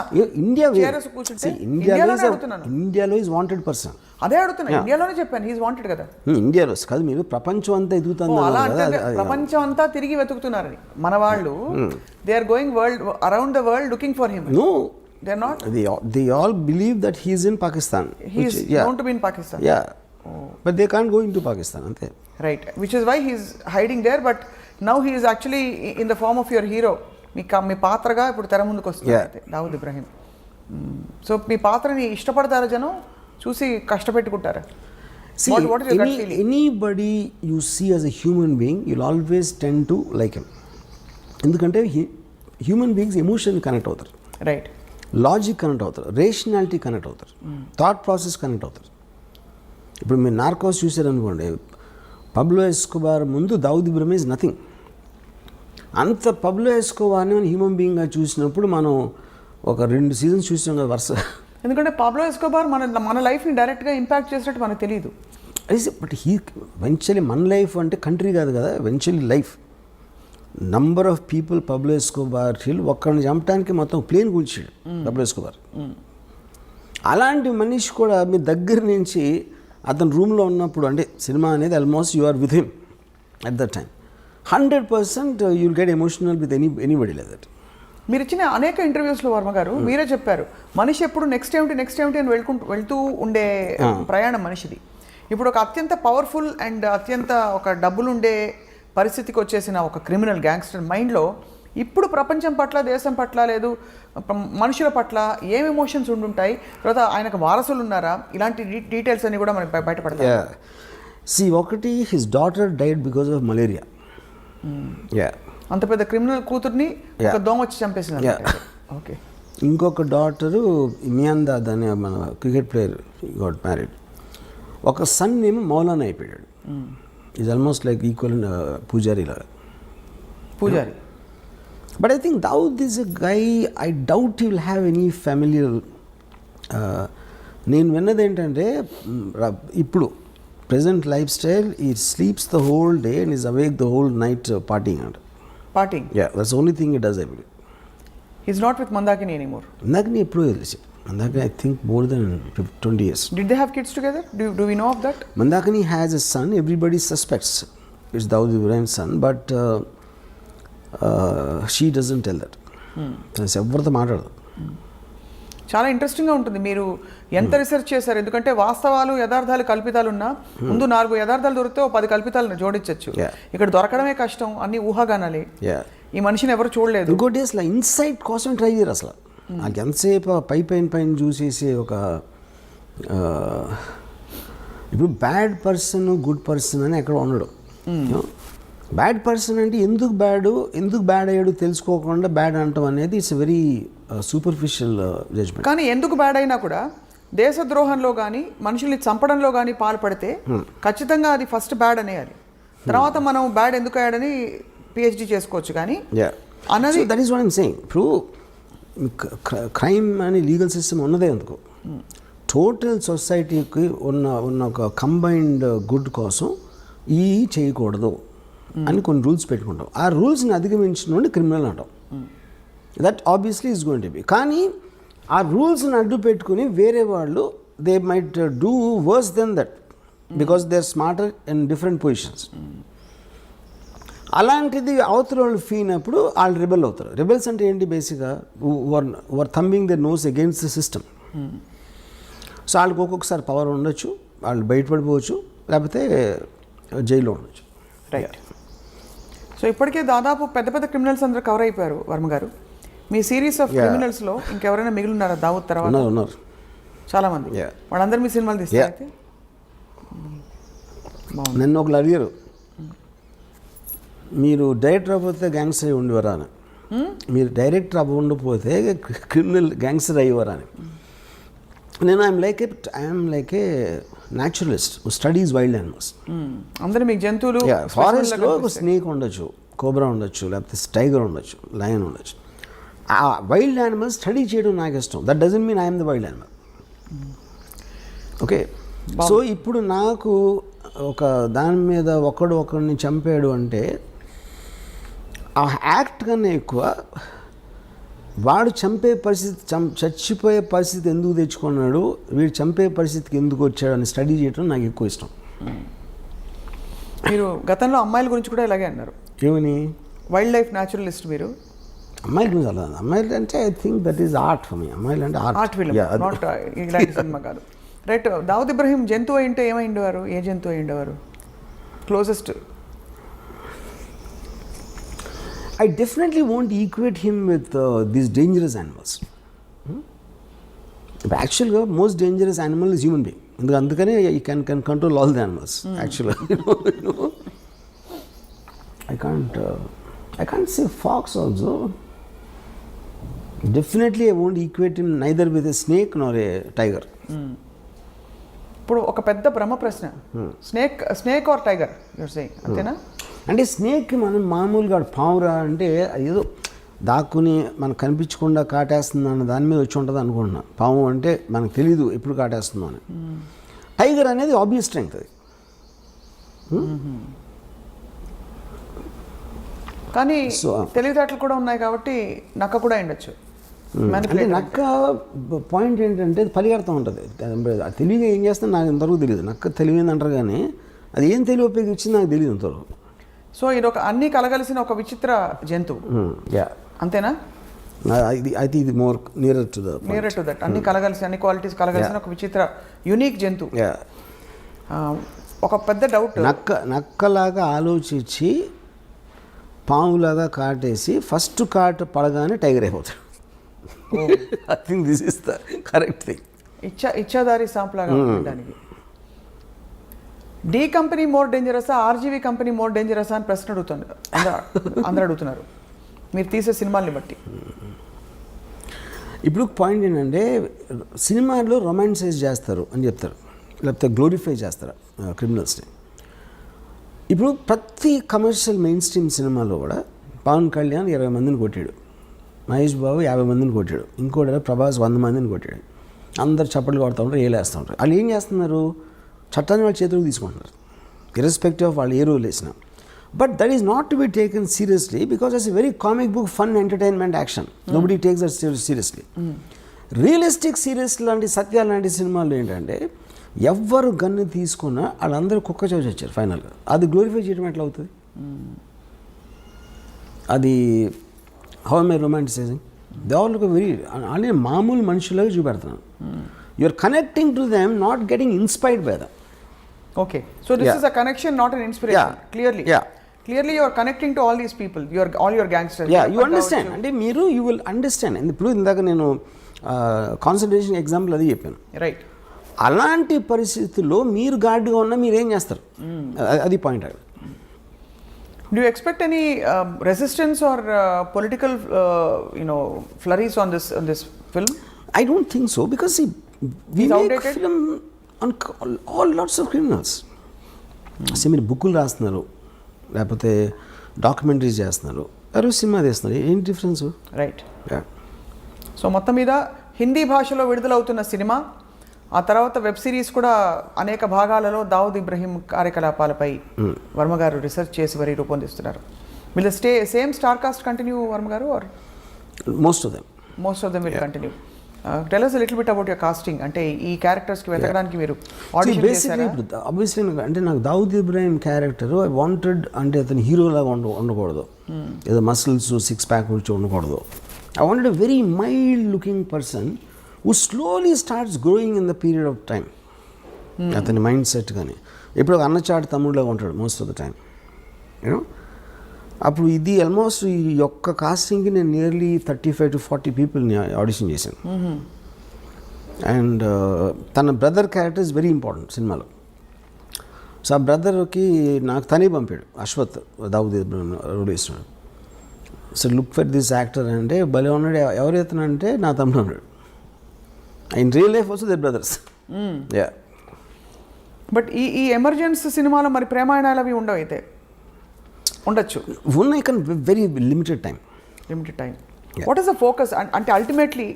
ఇండియాలో ఈజ్ వాంటెడ్ పర్సన్. అదే అడుగుతున్నా, ఇండియాలోనే చెప్పాను హీస్ వాంటెడ్ కదా. ఇండియాలో కాదు, మీరు ప్రపంచం అంతా ఎదుగుతుంది. అలా అంటే ప్రపంచం అంతా తిరిగి వెతుకుతున్నారని మన వాళ్ళు. They are going world around the world looking for him. No, they're not. They all believe that he is in Pakistan. He is known to be in Pakistan. Yeah. But they can't go into Pakistan, ante. Right. Which is why he is hiding there. But now he is actually in the form of your hero. మీ పాత్రగా ఇప్పుడు తెర ముందుకు వస్తుంది Dawood Ibrahim. So మీ పాత్రని ఇష్టపడతారా జనం, చూసి కష్టపెట్టుకుంటారా? See, what is your gut feeling? anybody you see as a human being, you'll always tend to like him. ఎందుకంటే హ్యూమన్ బీయింగ్స్ ఎమోషన్ కనెక్ట్ అవుతారు, రైట్, లాజిక్ కనెక్ట్ అవుతారు, రేషనాలిటీ కనెక్ట్ అవుతారు, థాట్ ప్రాసెస్ కనెక్ట్ అవుతారు. ఇప్పుడు మీరు Narcos చూసారనుకోండి, పబ్లో Escobar ముందు Dawood Ibrahim is nothing. అంత పబ్లో ఎస్కోబార్ని మనం హ్యూమన్ బీయింగ్గా చూసినప్పుడు మనం ఒక 2 సీజన్స్ చూసాం కదా వరుస. ఎందుకంటే పాబ్లో ఎస్కోబార్ మన లైఫ్ని డైరెక్ట్గా ఇంపాక్ట్ చేసినట్టు మనకు తెలియదు. బట్ వెంచువలీ మన లైఫ్ అంటే కంట్రీ కాదు కదా, eventually life. Number of people Pablo Escobar ఒక్కడిని చంపడానికి మొత్తం ప్లేన్ కూల్చాడు పబ్లో ఎస్కోబార్. అలాంటి మనిషి కూడా మీ దగ్గర నుంచి అతను రూమ్లో ఉన్నప్పుడు, అంటే సినిమా అనేది almost you are with him at that time. 100% you'll get emotional with anybody like that. మీరు ఇచ్చిన అనేక ఇంటర్వ్యూస్లో వర్మ గారు మీరే చెప్పారు, మనిషి ఎప్పుడు నెక్స్ట్ ఏమిటి అని వెళ్తూ ఉండే ప్రయాణం మనిషిది. ఇప్పుడు ఒక అత్యంత పవర్ఫుల్ అండ్ అత్యంత ఒక డబ్బులుండే పరిస్థితికి వచ్చేసిన ఒక క్రిమినల్ గ్యాంగ్స్టర్ మైండ్లో ఇప్పుడు ప్రపంచం పట్ల, దేశం పట్ల, లేదు మనుషుల పట్ల ఏం ఎమోషన్స్ ఉండుంటాయి, తర్వాత ఆయనకు వారసులు ఉన్నారా, ఇలాంటి డీటెయిల్స్ అన్ని కూడా మనకి బయటపడతాయి. ఒకటి his daughter died because of malaria. అంత పెద్ద క్రిమినల్ కూతుర్ని ఒక దోమ వచ్చి చంపేసింది. ఓకే. ఇంకొక డాటరు మియాందా అని మన క్రికెట్ ప్లేయర్ గాట్ మ్యారీడ్. ఒక సన్ ఏమో మౌలానా అయిపోయాడు. Is almost like equal Pujari లాగా. Pujari. But I think Dawood is a guy, I doubt he will have any familial. నేను విన్నది ఏంటంటే ఇప్పుడు present life style, he sleeps the whole day and is awake the whole night partying అంట. Partying? Yeah, that's only thing he does I believe. He's not with Mandakini anymore. Mandakini ఎప్పుడో తెలిసి, Mandakini I think more than 20 years. Did they have kids together? Do we know of that? Mandakini has a son. Everybody suspects it's Dawood Ibrahim's son, but she doesn't tell that. ఎవరితో మాట్లాడదు. చాలా ఇంట్రెస్టింగ్గా ఉంటుంది. మీరు ఎంత research చేశారు? ఎందుకంటే వాస్తవాలు, యథార్థాలు, కల్పితాలు ఉన్నా ముందు 4 యథార్థాలు దొరికితే 10 కల్పితాలను జోడించవచ్చు. ఇక్కడ దొరకడమే కష్టం, అన్ని ఊహాగానాలే. ఈ మనిషిని ఎవరు చూడలేదు. ఇంకోటి అసలు ఇన్సైట్ కోసం ట్రై చేయరు అసలు. నాకు ఎంతసేపు పైన చూసేసి ఒక ఇప్పుడు బ్యాడ్ పర్సన్, గుడ్ పర్సన్ అని ఎక్కడ ఉండడు. బ్యాడ్ పర్సన్ అంటే ఎందుకు బ్యాడ్ అయ్యాడు తెలుసుకోకుండా బ్యాడ్ అంటాం అనేది ఇట్స్ వెరీ సూపర్ఫిషియల్ జడ్జ్మెంట్. కానీ ఎందుకు బ్యాడ్ అయినా కూడా దేశద్రోహంలో కానీ, మనుషుల్ని చంపడంలో కానీ పాల్పడితే ఖచ్చితంగా అది ఫస్ట్ బ్యాడ్ అనేయాలి. తర్వాత మనం బ్యాడ్ ఎందుకు అయ్యాడని పిహెచ్డి చేసుకోవచ్చు. కానీ అన్నది that is what I'm saying. ఇప్పుడు క్రైమ్ అని లీగల్ సిస్టమ్ ఉన్నదే ఎందుకు, టోటల్ సొసైటీకి ఉన్న ఒక కంబైన్డ్ గుడ్ కోసం ఈ చేయకూడదు అని కొన్ని రూల్స్ పెట్టుకుంటాం. ఆ రూల్స్ని అధిగమించిన క్రిమినల్ అంటాం. That obviously is going to be. కానీ ఆ రూల్స్ని అడ్డు పెట్టుకుని వేరే వాళ్ళు they might do worse then that because they are smarter in different positions. అలాంటిది అవతల వాళ్ళు ఫీల్ అయినప్పుడు వాళ్ళు రెబెల్ అవుతారు. రెబెల్స్ అంటే ఏంటి? బేసిక్గా were thumbing the nose against the system. So వాళ్ళకి ఒక్కొక్కసారి పవర్ ఉండొచ్చు, వాళ్ళు బయటపడిపోవచ్చు, లేకపోతే జైల్లో ఉండొచ్చు. రైట్. సో ఇప్పటికే దాదాపు పెద్ద క్రిమినల్స్ అందరూ కవర్ అయిపోయారు వర్మ గారు. మీ సిరీస్ ఆఫ్ క్రిమినల్స్లో ఇంకెవరైనా మిగిలిన్నారా దావుద్ తర్వాత? ఉన్నారు చాలామంది. వాళ్ళందరూ మీ సినిమాలు తీస్తారు అయితే? నన్ను ఒకళ్ళు అడిగారు, మీరు డైరెక్టర్ అవ్వకపోతే గ్యాంగ్స్టర్ అయి ఉండేవారా అని. మీరు డైరెక్టర్ అవ్వకపోతే క్రిమినల్ గ్యాంగ్స్టర్ అయ్యేవారా అని. నేను I'm like A naturalist studies wild animals. అందరూ మీకు జంతువులు, ఫారెస్ట్లో ఒక స్నేక్ ఉండొచ్చు, కోబ్రా ఉండొచ్చు, లేకపోతే టైగర్ ఉండొచ్చు, లయన్ ఉండొచ్చు. ఆ వైల్డ్ యానిమల్స్ స్టడీ చేయడం నాకు ఇష్టం. That doesn't mean I'm the wild animal. Okay. So ఇప్పుడు నాకు ఒక దాని మీద ఒకడిని చంపాడు అంటే ఆ యాక్ట్ కన్నా ఎక్కువ వాడు చంపే పరిస్థితి, చచ్చిపోయే పరిస్థితి ఎందుకు తెచ్చుకున్నాడు, వీడు చంపే పరిస్థితికి ఎందుకు వచ్చాడు అని స్టడీ చేయడం నాకు ఎక్కువ ఇష్టం. మీరు గతంలో అమ్మాయిల గురించి కూడా ఇలాగే అన్నారు. ఏమని? వైల్డ్ లైఫ్ న్యాచురలిస్ట్ మీరు. అమ్మాయిల గురించి అలా, అమ్మాయిలు అంటే I think that is art for me. అమ్మాయిలు అంటే ఆర్ట్ ఫిల్మ్, నాట్ ఇలాంటి సినిమా కాదు. రైట్. దావుద్ ఇబ్రహీం జంతువు అయింటే ఏమైండేవారు? ఏ జంతువు అయిండేవారు closest? I definitely won't equate him with these dangerous animals. But actually, the most dangerous animal is human being. అందుకనే ఈ can control all the animals యాక్చువల్గా. I can't say fox also. Definitely I won't equate him neither with a snake nor a tiger. ఇప్పుడు ఒక పెద్ద బ్రహ్మ ప్రశ్న, snake or tiger you're saying, అంతేనా? అంటే స్నేక్ మనం మామూలుగా పావురా అంటే ఏదో దాక్కుని మనకు కనిపించకుండా కాటేస్తుంది అన్న దాని మీద వచ్చి ఉంటుంది అనుకుంటున్నా. పాము అంటే మనకు తెలీదు ఎప్పుడు కాటేస్తుందో అని. టైగర్ అనేది ఆబ్వియస్ స్ట్రెంగ్త్ అది. కానీ తెలివితేటలు కూడా ఉన్నాయి కాబట్టి నక్క కూడా ఉండొచ్చు. అంటే నక్క పాయింట్ ఏంటంటే పరిగెడతా ఉంటుంది. తెలివిగా ఏం చేస్తుందో నాకు ఇంతవరకు తెలియదు. నక్క తెలివింది అంటారు కానీ అది ఏం తెలివి ఉపయోగించింది నాకు తెలియదు ఇంతవరకు. సో ఇది ఒక అన్నీ కలగలిసిన ఒక విచిత్ర జంతువు, అంతేనా? అయితే ఇది మోర్ నియర్ టు దట్. అన్ని కలగలిసి, అన్ని క్వాలిటీస్ కలగలిసిన ఒక విచిత్ర యూనిక్ జంతువు. ఒక పెద్ద డౌట్, నక్కలాగా ఆలోచించి పాములాగా కాటేసి ఫస్ట్ కాటు పడగానే టైగర్ అయిపోతాడు. I think this is the correct thing. ఇచ్చాదారి సాంప్లాగా ఉండడానికి. డి కంపెనీ మోర్ డేంజరసా, ఆర్జీవీ కంపెనీ మోర్ డేంజరసా అని ప్రశ్న అడుగుతున్నారు అందరూ అడుగుతున్నారు మీరు తీసే సినిమాల్ని బట్టి. ఇప్పుడు పాయింట్ ఏంటంటే సినిమాలో రొమాన్సైజ్ చేస్తారు అని చెప్తారు, లేకపోతే గ్లోరిఫై చేస్తారు క్రిమినల్స్ని. ఇప్పుడు ప్రతి కమర్షియల్ మెయిన్ స్ట్రీమ్ సినిమాలో కూడా పవన్ కళ్యాణ్ 20 మందిని కొట్టాడు, మహేష్ బాబు 50 మందిని కొట్టాడు, ఇంకోటి ప్రభాస్ 100 మందిని కొట్టాడు. అందరు చప్పట్లు కొడుతూ ఉంటారు, ఏలేస్తూ ఉంటారు. వాళ్ళు ఏం చేస్తున్నారు? చట్టాన్ని వాళ్ళ చేతులకు తీసుకుంటున్నారు, ఇర్రెస్పెక్టివ్ ఆఫ్ వాళ్ళు ఏ రోల్ వేసినా. But that is not to be taken seriously because it's a very comic book, fun, entertainment, action. Nobody takes that seriously. Realistic serious లాంటి సత్యాలు లాంటి సినిమాలు ఏంటంటే ఎవ్వరు గన్ను తీసుకున్నా వాళ్ళందరూ కుక్క చోచి వచ్చారు ఫైనల్గా. అది గ్లోరిఫై చేయడం ఎట్లా అవుతుంది? అది how am I romanticising? They all look very అంటే మామూలు మనుషులాగా చూపెడుతున్నాను. You are connecting to them, not getting inspired by them. Okay, so this is a connection, not an inspiration. Clearly you are connecting to all these people, all your gangsters. You understand. అంటే మీరు you will understand. ఇప్పుడు ఇందాక నేను concentration example అది చెప్పాను, right? అలాంటి పరిస్థితుల్లో మీరు గార్డ్గా ఉన్నా మీరు ఏం చేస్తారు? అది point. Do you expect any resistance or political flurries on this film? I don't think so, because see, we make film on all lots of criminals. మీరు బుక్కులు రాస్తున్నారు, లేకపోతే డాక్యుమెంటరీస్ చేస్తున్నారు, ఎవరు సినిమా తీస్తున్నారు, ఏంటి డిఫరెన్స్? రైట్. సో మొత్తం మీద హిందీ భాషలో విడుదలవుతున్న సినిమా, ఆ తర్వాత వెబ్ సిరీస్ కూడా అనేక భాగాలలో దావుద్ ఇబ్రహీం కార్యకలాపాలపై వర్మ గారు రీసెర్చ్ చేసి మరి రూపొందిస్తున్నారు. Will the same star cast continue Varma garu, or most of them will continue? Tell us a little bit about your casting. అంటే ఈ క్యారెక్టర్స్కి వెతకడానికి మీరు ఆడిషన్ చేశారా? ఆబ్వియస్లీ అంటే నాకు Dawood Ibrahim character I wanted, అంటే అతను హీరోలాగా ఉండకూడదు, ఏదో మసిల్స్ 6 ప్యాక్ వచ్చి ఉండకూడదు. I wanted a very mild looking person who slowly starts growing in the period of time. అతని మైండ్ సెట్ కానీ ఎప్పుడు అన్నచాటు తమ్ముడులాగా ఉంటాడు most of the time, you know. అప్పుడు ఇది ఆల్మోస్ట్ ఈ యొక్క కాస్టింగ్కి నేను నియర్లీ 35 to 40 పీపుల్ని ఆడిషన్ చేశాను. అండ్ తన brother character is very important సినిమాలో. సో ఆ బ్రదర్కి నాకు తనే పంపాడు, అశ్వత్, దావుద్ రోల్ వేస్తున్నాడు. So look for this actor అంటే భలే ఉన్నాడు. ఎవరైతున్నాడంటే నా తమ్ముడు ఉన్నాడు. In real life also their brothers. But ఈ ఎమర్జెన్స్ సినిమాలో మరి ప్రేమాయణాలు అవి ఉండవు, అయితే ఉండొచ్చు, ఉన్నాయి, కానీ very limited time. What is the focus? అంటే ultimately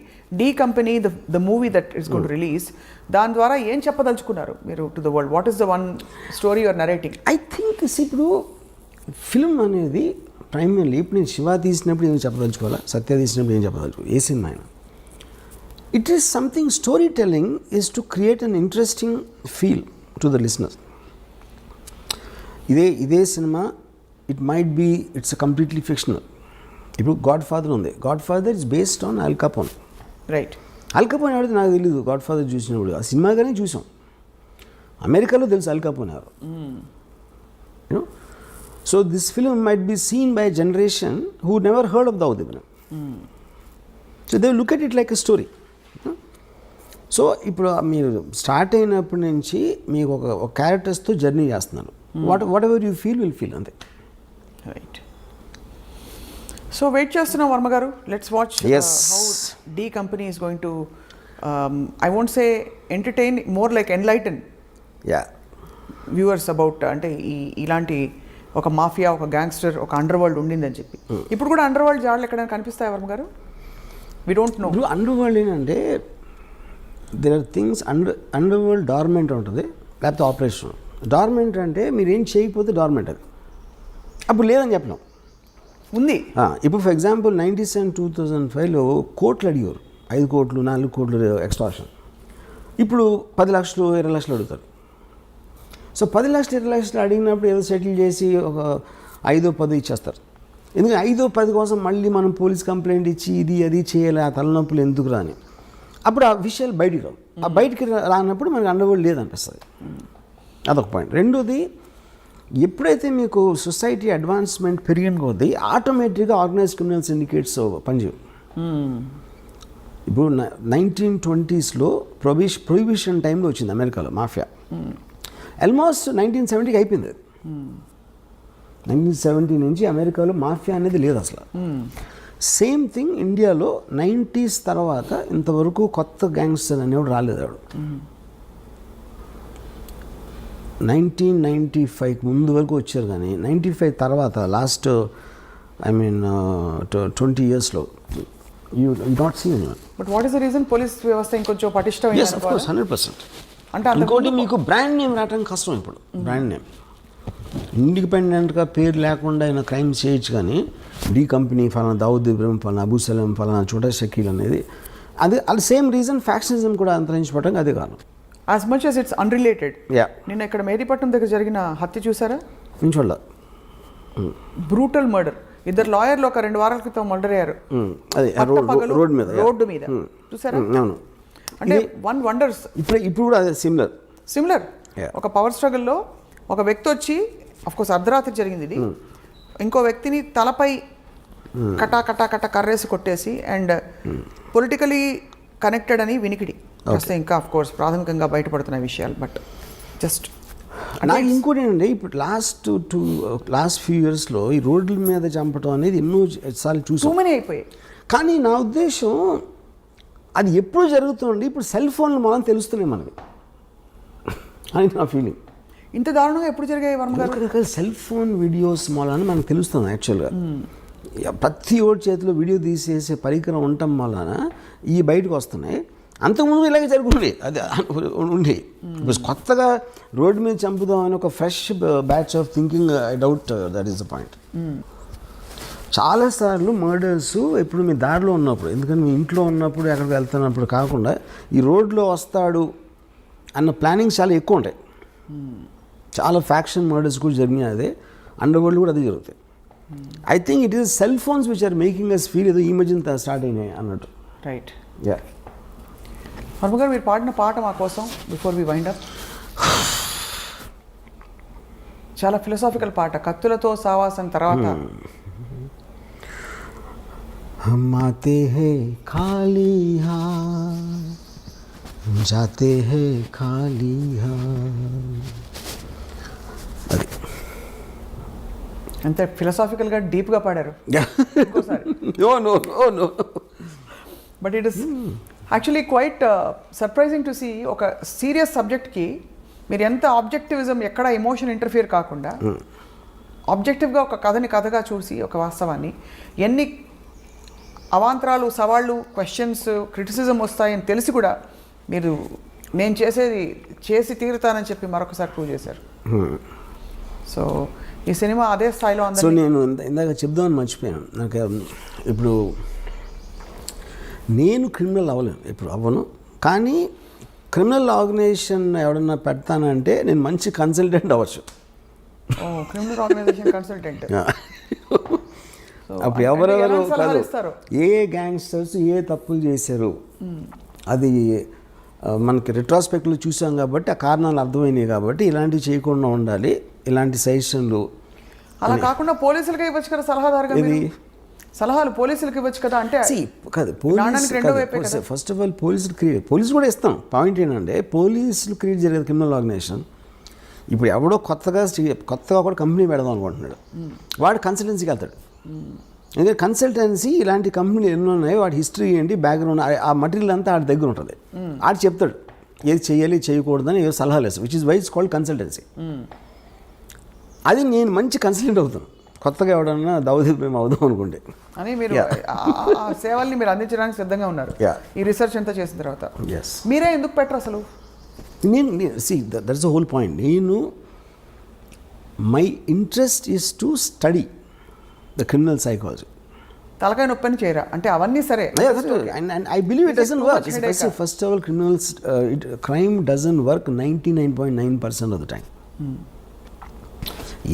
D company the movie that is going to release, దాని ద్వారా ఏం చెప్పదలుచుకున్నారు మీరు to the world? What is the one story your narrating? I think ఇప్పుడు ఫిల్మ్ అనేది ప్రైమర్లీ, ఇప్పుడు నేను శివ తీసినప్పుడు ఏం చెప్పదలుచుకోవాలా, సత్య తీసినప్పుడు ఏం చెప్పదలుచుకోవాలి, ఏ సినిమా అయినా it is something. Story telling is to create an interesting feel to the listener. ఇదే సినిమా it might be it's completely fictional. ఇప్పుడు గాడ్ ఫాదర్ ఉంది, Godfather is based on Al Capone, right? Al Capone ఎవరైతే నాకు తెలియదు, God father చూసినప్పుడు ఆ సినిమాగానే చూసాం. అమెరికాలో తెలుసు అల్ కపోన్ ఎవరు, you know. So this film might be seen by a generation who never heard of Dawood Ibrahim. So they look at it like a story. So ఇప్పుడు మీరు స్టార్ట్ అయినప్పటి నుంచి మీకు ఒక క్యారెక్టర్స్తో జర్నీ చేస్తున్నారు. Whatever you feel will feel అంతే. Right. So wait చేస్తున్నాం Varma garu. Let's watch how D company is going to I won't say entertain, more like enlighten viewers about అంటే ఇలాంటి ఒక మాఫియా, ఒక గ్యాంగ్స్టర్, ఒక అండర్ వరల్డ్ ఉండిందని చెప్పి. ఇప్పుడు కూడా అండర్ వరల్డ్ జాడలు ఎక్కడైనా కనిపిస్తాయి Varma garu? We don't know. ఇప్పుడు అండర్ వరల్డ్ ఏంటంటే there are things underworld dormant ఉంటుంది, లేకపోతే ఆపరేషన్. డార్మెంట్ అంటే మీరు ఏం చేయకపోతే డార్మెంట్, అది అప్పుడు లేదని చెప్పినాం ఉంది. ఇప్పుడు ఫర్ ఎగ్జాంపుల్ 97 2005లో కోట్లు అడిగారు, 5 కోట్లు 4 కోట్లు ఎక్స్ట్రాక్షన్. ఇప్పుడు 10 లక్షలు 20 లక్షలు అడుగుతారు. సో 10 లక్షలు 20 లక్షలు అడిగినప్పుడు ఏదో సెటిల్ చేసి ఒక 5-10 ఇచ్చేస్తారు. ఎందుకంటే 5-10 కోసం మళ్ళీ మనం పోలీస్ కంప్లైంట్ ఇచ్చి ఇది అది చేయాలి, ఆ తలనొప్పులు ఎందుకు రాని. అప్పుడు ఆ విషయాలు బయటికి రావు. ఆ బయటికి రానప్పుడు మనకి అండర్వరల్డ్ లేదనిపిస్తుంది. అదొక పాయింట్. రెండోది, ఎప్పుడైతే మీకు సొసైటీ అడ్వాన్స్మెంట్ పెరిగిన కొద్దీ ఆటోమేటిక్గా ఆర్గనైజ్డ్ క్రిమినల్ సిండికేట్స్ పనిచేయవు. ఇప్పుడు 1920sలో ప్రొహిబిషన్ టైంలో వచ్చింది అమెరికాలో మాఫియా. ఆల్మోస్ట్ 1970కి అయిపోయింది. 1970 నుంచి అమెరికాలో మాఫియా అనేది లేదు అసలు. సేమ్ థింగ్ ఇండియాలో 90s తర్వాత ఇంతవరకు కొత్త గ్యాంగ్స్టర్ అనేవాడు రాలేదు. 1995 ముందు వరకు వచ్చారు, కానీ 95 తర్వాత లాస్ట్ 20 yearsలో you not see anyone. But what is the reason? Police వ్యవస్థ ఇంకొంచెం పటిష్టమైన. yes, of course, 100%. అంటే ఇంకోటి మీకు బ్రాండ్ నేమ్ రావడానికి కష్టం. ఇప్పుడు బ్రాండ్ నేమ్ ఇండిపెండెంట్గా పేరు లేకుండా ఆయన క్రైమ్ చేయొచ్చు, కానీ డి కంపెనీ ఫలానా, దావుద్ ఇబ్రహీం ఫలానా, అబూ సలీం ఫలానా, చోటా షకీల్ అనేది అది సేమ్ రీజన్. ఫ్యాక్షనిజం కూడా అంతరించిపోవడానికి అదే కారణం. As much as it's unrelated. నిన్న ఇక్కడ మేదీపట్నం దగ్గర జరిగిన హత్య చూసారా? నేను చూడాల. Brutal murder. 2 లాయర్లు ఒక 2 వారాల క్రితం మర్డర్ అయ్యారు. అదే రోడ్డు మీద చూసారా? అవును. అంటే వన్ వండర్స్. ఇప్పుడు కూడా అదే సిమిలర్. ఒక పవర్ స్ట్రగుల్లో ఒక వ్యక్తి వచ్చి, అఫ్ కోర్స్ అర్ధరాత్రి జరిగింది ఇది, ఇంకో వ్యక్తిని తలపై కటా కటా కటా కర్రేసి కొట్టేసి, అండ్ పొలిటికలీ కనెక్టెడ్ అని వినికిడి. ఇంకా అఫ్ కోర్స్ ప్రాథమికంగా బయటపడుతున్న విషయాలు. బట్ జస్ట్ నాకు ఇంకోటి ఏంటంటే, ఇప్పుడు లాస్ట్ ఫ్యూ ఇయర్స్లో ఈ రోడ్ల మీద చంపడం అనేది ఎన్నో సార్లు చూసాం. టూ మెనీ అయిపోయాయి. కానీ నా ఉద్దేశం అది ఎప్పుడు జరుగుతుంది, ఇప్పుడు సెల్ ఫోన్లు మనం తెలుస్తున్నాయి మనకి అని నా ఫీలింగ్. ఇంత దారుణంగా ఎప్పుడు జరిగాయి వర్మ గారు? సెల్ ఫోన్ వీడియోస్ వలన మనకు తెలుస్తుంది. యాక్చువల్గా ప్రతి ఓడి చేతిలో వీడియో తీసేసే పరికరం ఉండటం వలన ఈ బయటకు వస్తున్నాయి. అంతకుముందు ఇలాగే జరుగుతుంది, అది ఉండి కొత్తగా రోడ్డు మీద చంపుదామని ఒక fresh batch of thinking. I doubt that is the point. చాలాసార్లు మర్డర్స్ ఎప్పుడు మీ దారిలో ఉన్నప్పుడు, ఎందుకంటే మీ ఇంట్లో ఉన్నప్పుడు ఎక్కడికి వెళ్తున్నప్పుడు కాకుండా ఈ రోడ్లో వస్తాడు అన్న ప్లానింగ్స్ చాలా ఎక్కువ ఉంటాయి. చాలా ఫ్యాక్షన్ మర్డర్స్ కూడా జరిగినాయి, అదే అండర్ వరల్డ్ కూడా అదే జరుగుతాయి. I think it is cell phones which are making us feel ఏదో ఈ మధ్యన స్టార్ట్ అయినాయి అన్నట్టు. రైట్. వర్మ గారు, మీరు పాడిన పాట మా కోసం బిఫోర్ వి వైండ్ అప్, చాలా ఫిలసాఫికల్ పాట, కత్తులతో సావాసం తర్వాత. हम आते हैं खाली हाथ, जाते हैं खाली हाथ. అది అంతే ఫిలసాఫికల్గా డీప్గా పాడారు. No but it is actually quite surprising to see. ఒక సీరియస్ సబ్జెక్ట్కి మీరు ఎంత ఆబ్జెక్టివిజం, ఎక్కడ ఎమోషన్ ఇంటర్ఫియర్ కాకుండా ఆబ్జెక్టివ్గా ఒక కథని కథగా చూసి, ఒక వాస్తవాన్ని ఎన్ని అవాంతరాలు, సవాళ్ళు, క్వశ్చన్స్, క్రిటిసిజం వస్తాయని తెలిసి కూడా మీరు నేను చేసి తీరుతానని చెప్పి మరొకసారి ప్రూవ్ చేశారు. సో ఈ సినిమా అదే స్థాయిలో. సో నేను ఇందాక చెప్దామని మర్చిపోయాను. నాకు ఇప్పుడు నేను క్రిమినల్ అవ్వలేను, ఇప్పుడు అవ్వను. కానీ క్రిమినల్ ఆర్గనైజేషన్ ఎవడన్నా పెడతానంటే నేను మంచి కన్సల్టెంట్ అవ్వచ్చు. Criminal organization consultant. అప్పుడు ఎవరెవరు కాదు, ఏ గ్యాంగ్స్టర్స్ ఏ తప్పులు చేశారు అది మనకి రిట్రాస్పెక్ట్లో చూసాం కాబట్టి ఆ కారణాలు అర్థమైనాయి. కాబట్టి ఇలాంటివి చేయకుండా ఉండాలి, ఇలాంటి సజెషన్లు. అలా కాకుండా పోలీసులకే ఇవ్వచ్చు కదా సలహాదారుగా. ఇది సలహాలు పోలీసులకు ఇవ్వచ్చు కదా అంటే కాదు నాణానికి రెండో వైపే పోలీసు కదా. ఫస్ట్ ఆఫ్ ఆల్ పోలీసు కూడా ఇస్తాం. పాయింట్ ఏంటంటే పోలీసులు క్రియేట్ జరిగేది క్రిమినల్ ఆర్గనైజేషన్. ఇప్పుడు ఎవడో కొత్తగా కూడా కంపెనీ పెడదాం అనుకుంటున్నాడు, వాడు కన్సల్టెన్సీకి వెళ్తాడు. ఎందుకంటే కన్సల్టెన్సీ ఇలాంటి కంపెనీలు ఎన్నో ఉన్నాయి, వాడి హిస్టరీ ఏంటి, బ్యాక్గ్రౌండ్, ఆ మటీరియల్ అంతా ఆడి దగ్గర ఉంటుంది. ఆడు చెప్తాడు ఏది చేయాలి చేయకూడదని ఏదో సలహాలు వేస్తాడు, which is why it's called consultancy. అది నేను మంచి కన్సల్టెంట్ అవుతాను కొత్తగా ఎవడన్నా దౌదీ ప్రేమ అవుదాం అనుకుంటే అని మీరు ఆ సేవల్ని మీరు అందించడానికి సిద్ధంగా ఉన్నారు. ఈ రీసెర్చ్ అంతా చేసిన తర్వాత మీరే ఎందుకు పెట్టరు అసలు? నేను that's the whole point. My interest is to study the criminal psychology. తలకాయ నొప్పని చేయరా అంటే అవన్నీ సరే. And I believe it doesn't work. First of all, crime doesn't work 99.9% of the time.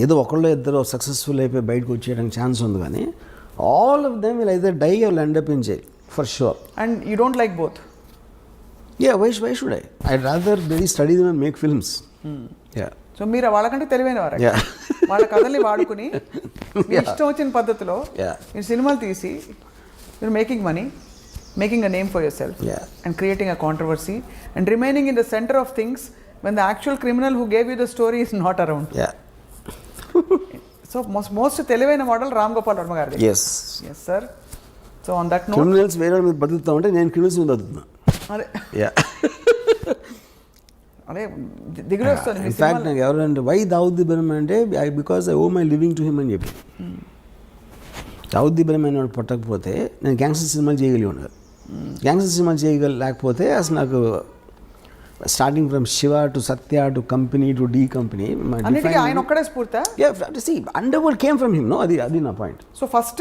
ఏదో ఒకళ్ళు ఇద్దరు సక్సెస్ఫుల్ అయిపోయి బయటకు వచ్చేయడానికి ఛాన్స్ ఉంది, కానీ all of them will either die or end up in jail for sure. And you don't like both? Yeah, why should I? I'd rather really study them and make films. Yeah. So మీరు వాళ్ళకంటే తెలివైన వారు. వాళ్ళ కథల్ని వాడుకుని మీ ఇష్టం వచ్చిన పద్ధతిలో మీరు సినిమాలు తీసి మీరు making money, making a name for your self and creating a controversy and remaining in the centre of things when the actual criminal who gave you the story is not around. So most తెలివైన model Ram Gopal Varma గారిది. Yes sir. So on that note, criminals వేరే మీద బతుకుతా ఉంటే నేను criminals మీద బతుకుతున్నా. అదే అదే దిగులు వస్తుంది. In fact నాకు ఎవరంటే వై దావుద్ ఇబ్రహీం అంటే because I owe my living to him అని చెప్పి. దావుద్ ఇబ్రహీం అని వాడు పట్టకపోతే నేను గ్యాంగ్స్టర్ సినిమాలు చేయగలిగి ఉండదు. గ్యాంగ్స్టర్ సినిమాలు చేయలేకపోతే అసలు నాకు starting from Shiva to Satya to company to D company ఆయన ఒక్కడే స్ఫూర్తా? Underworld came from him. అది నా పాయింట్. సో ఫస్ట్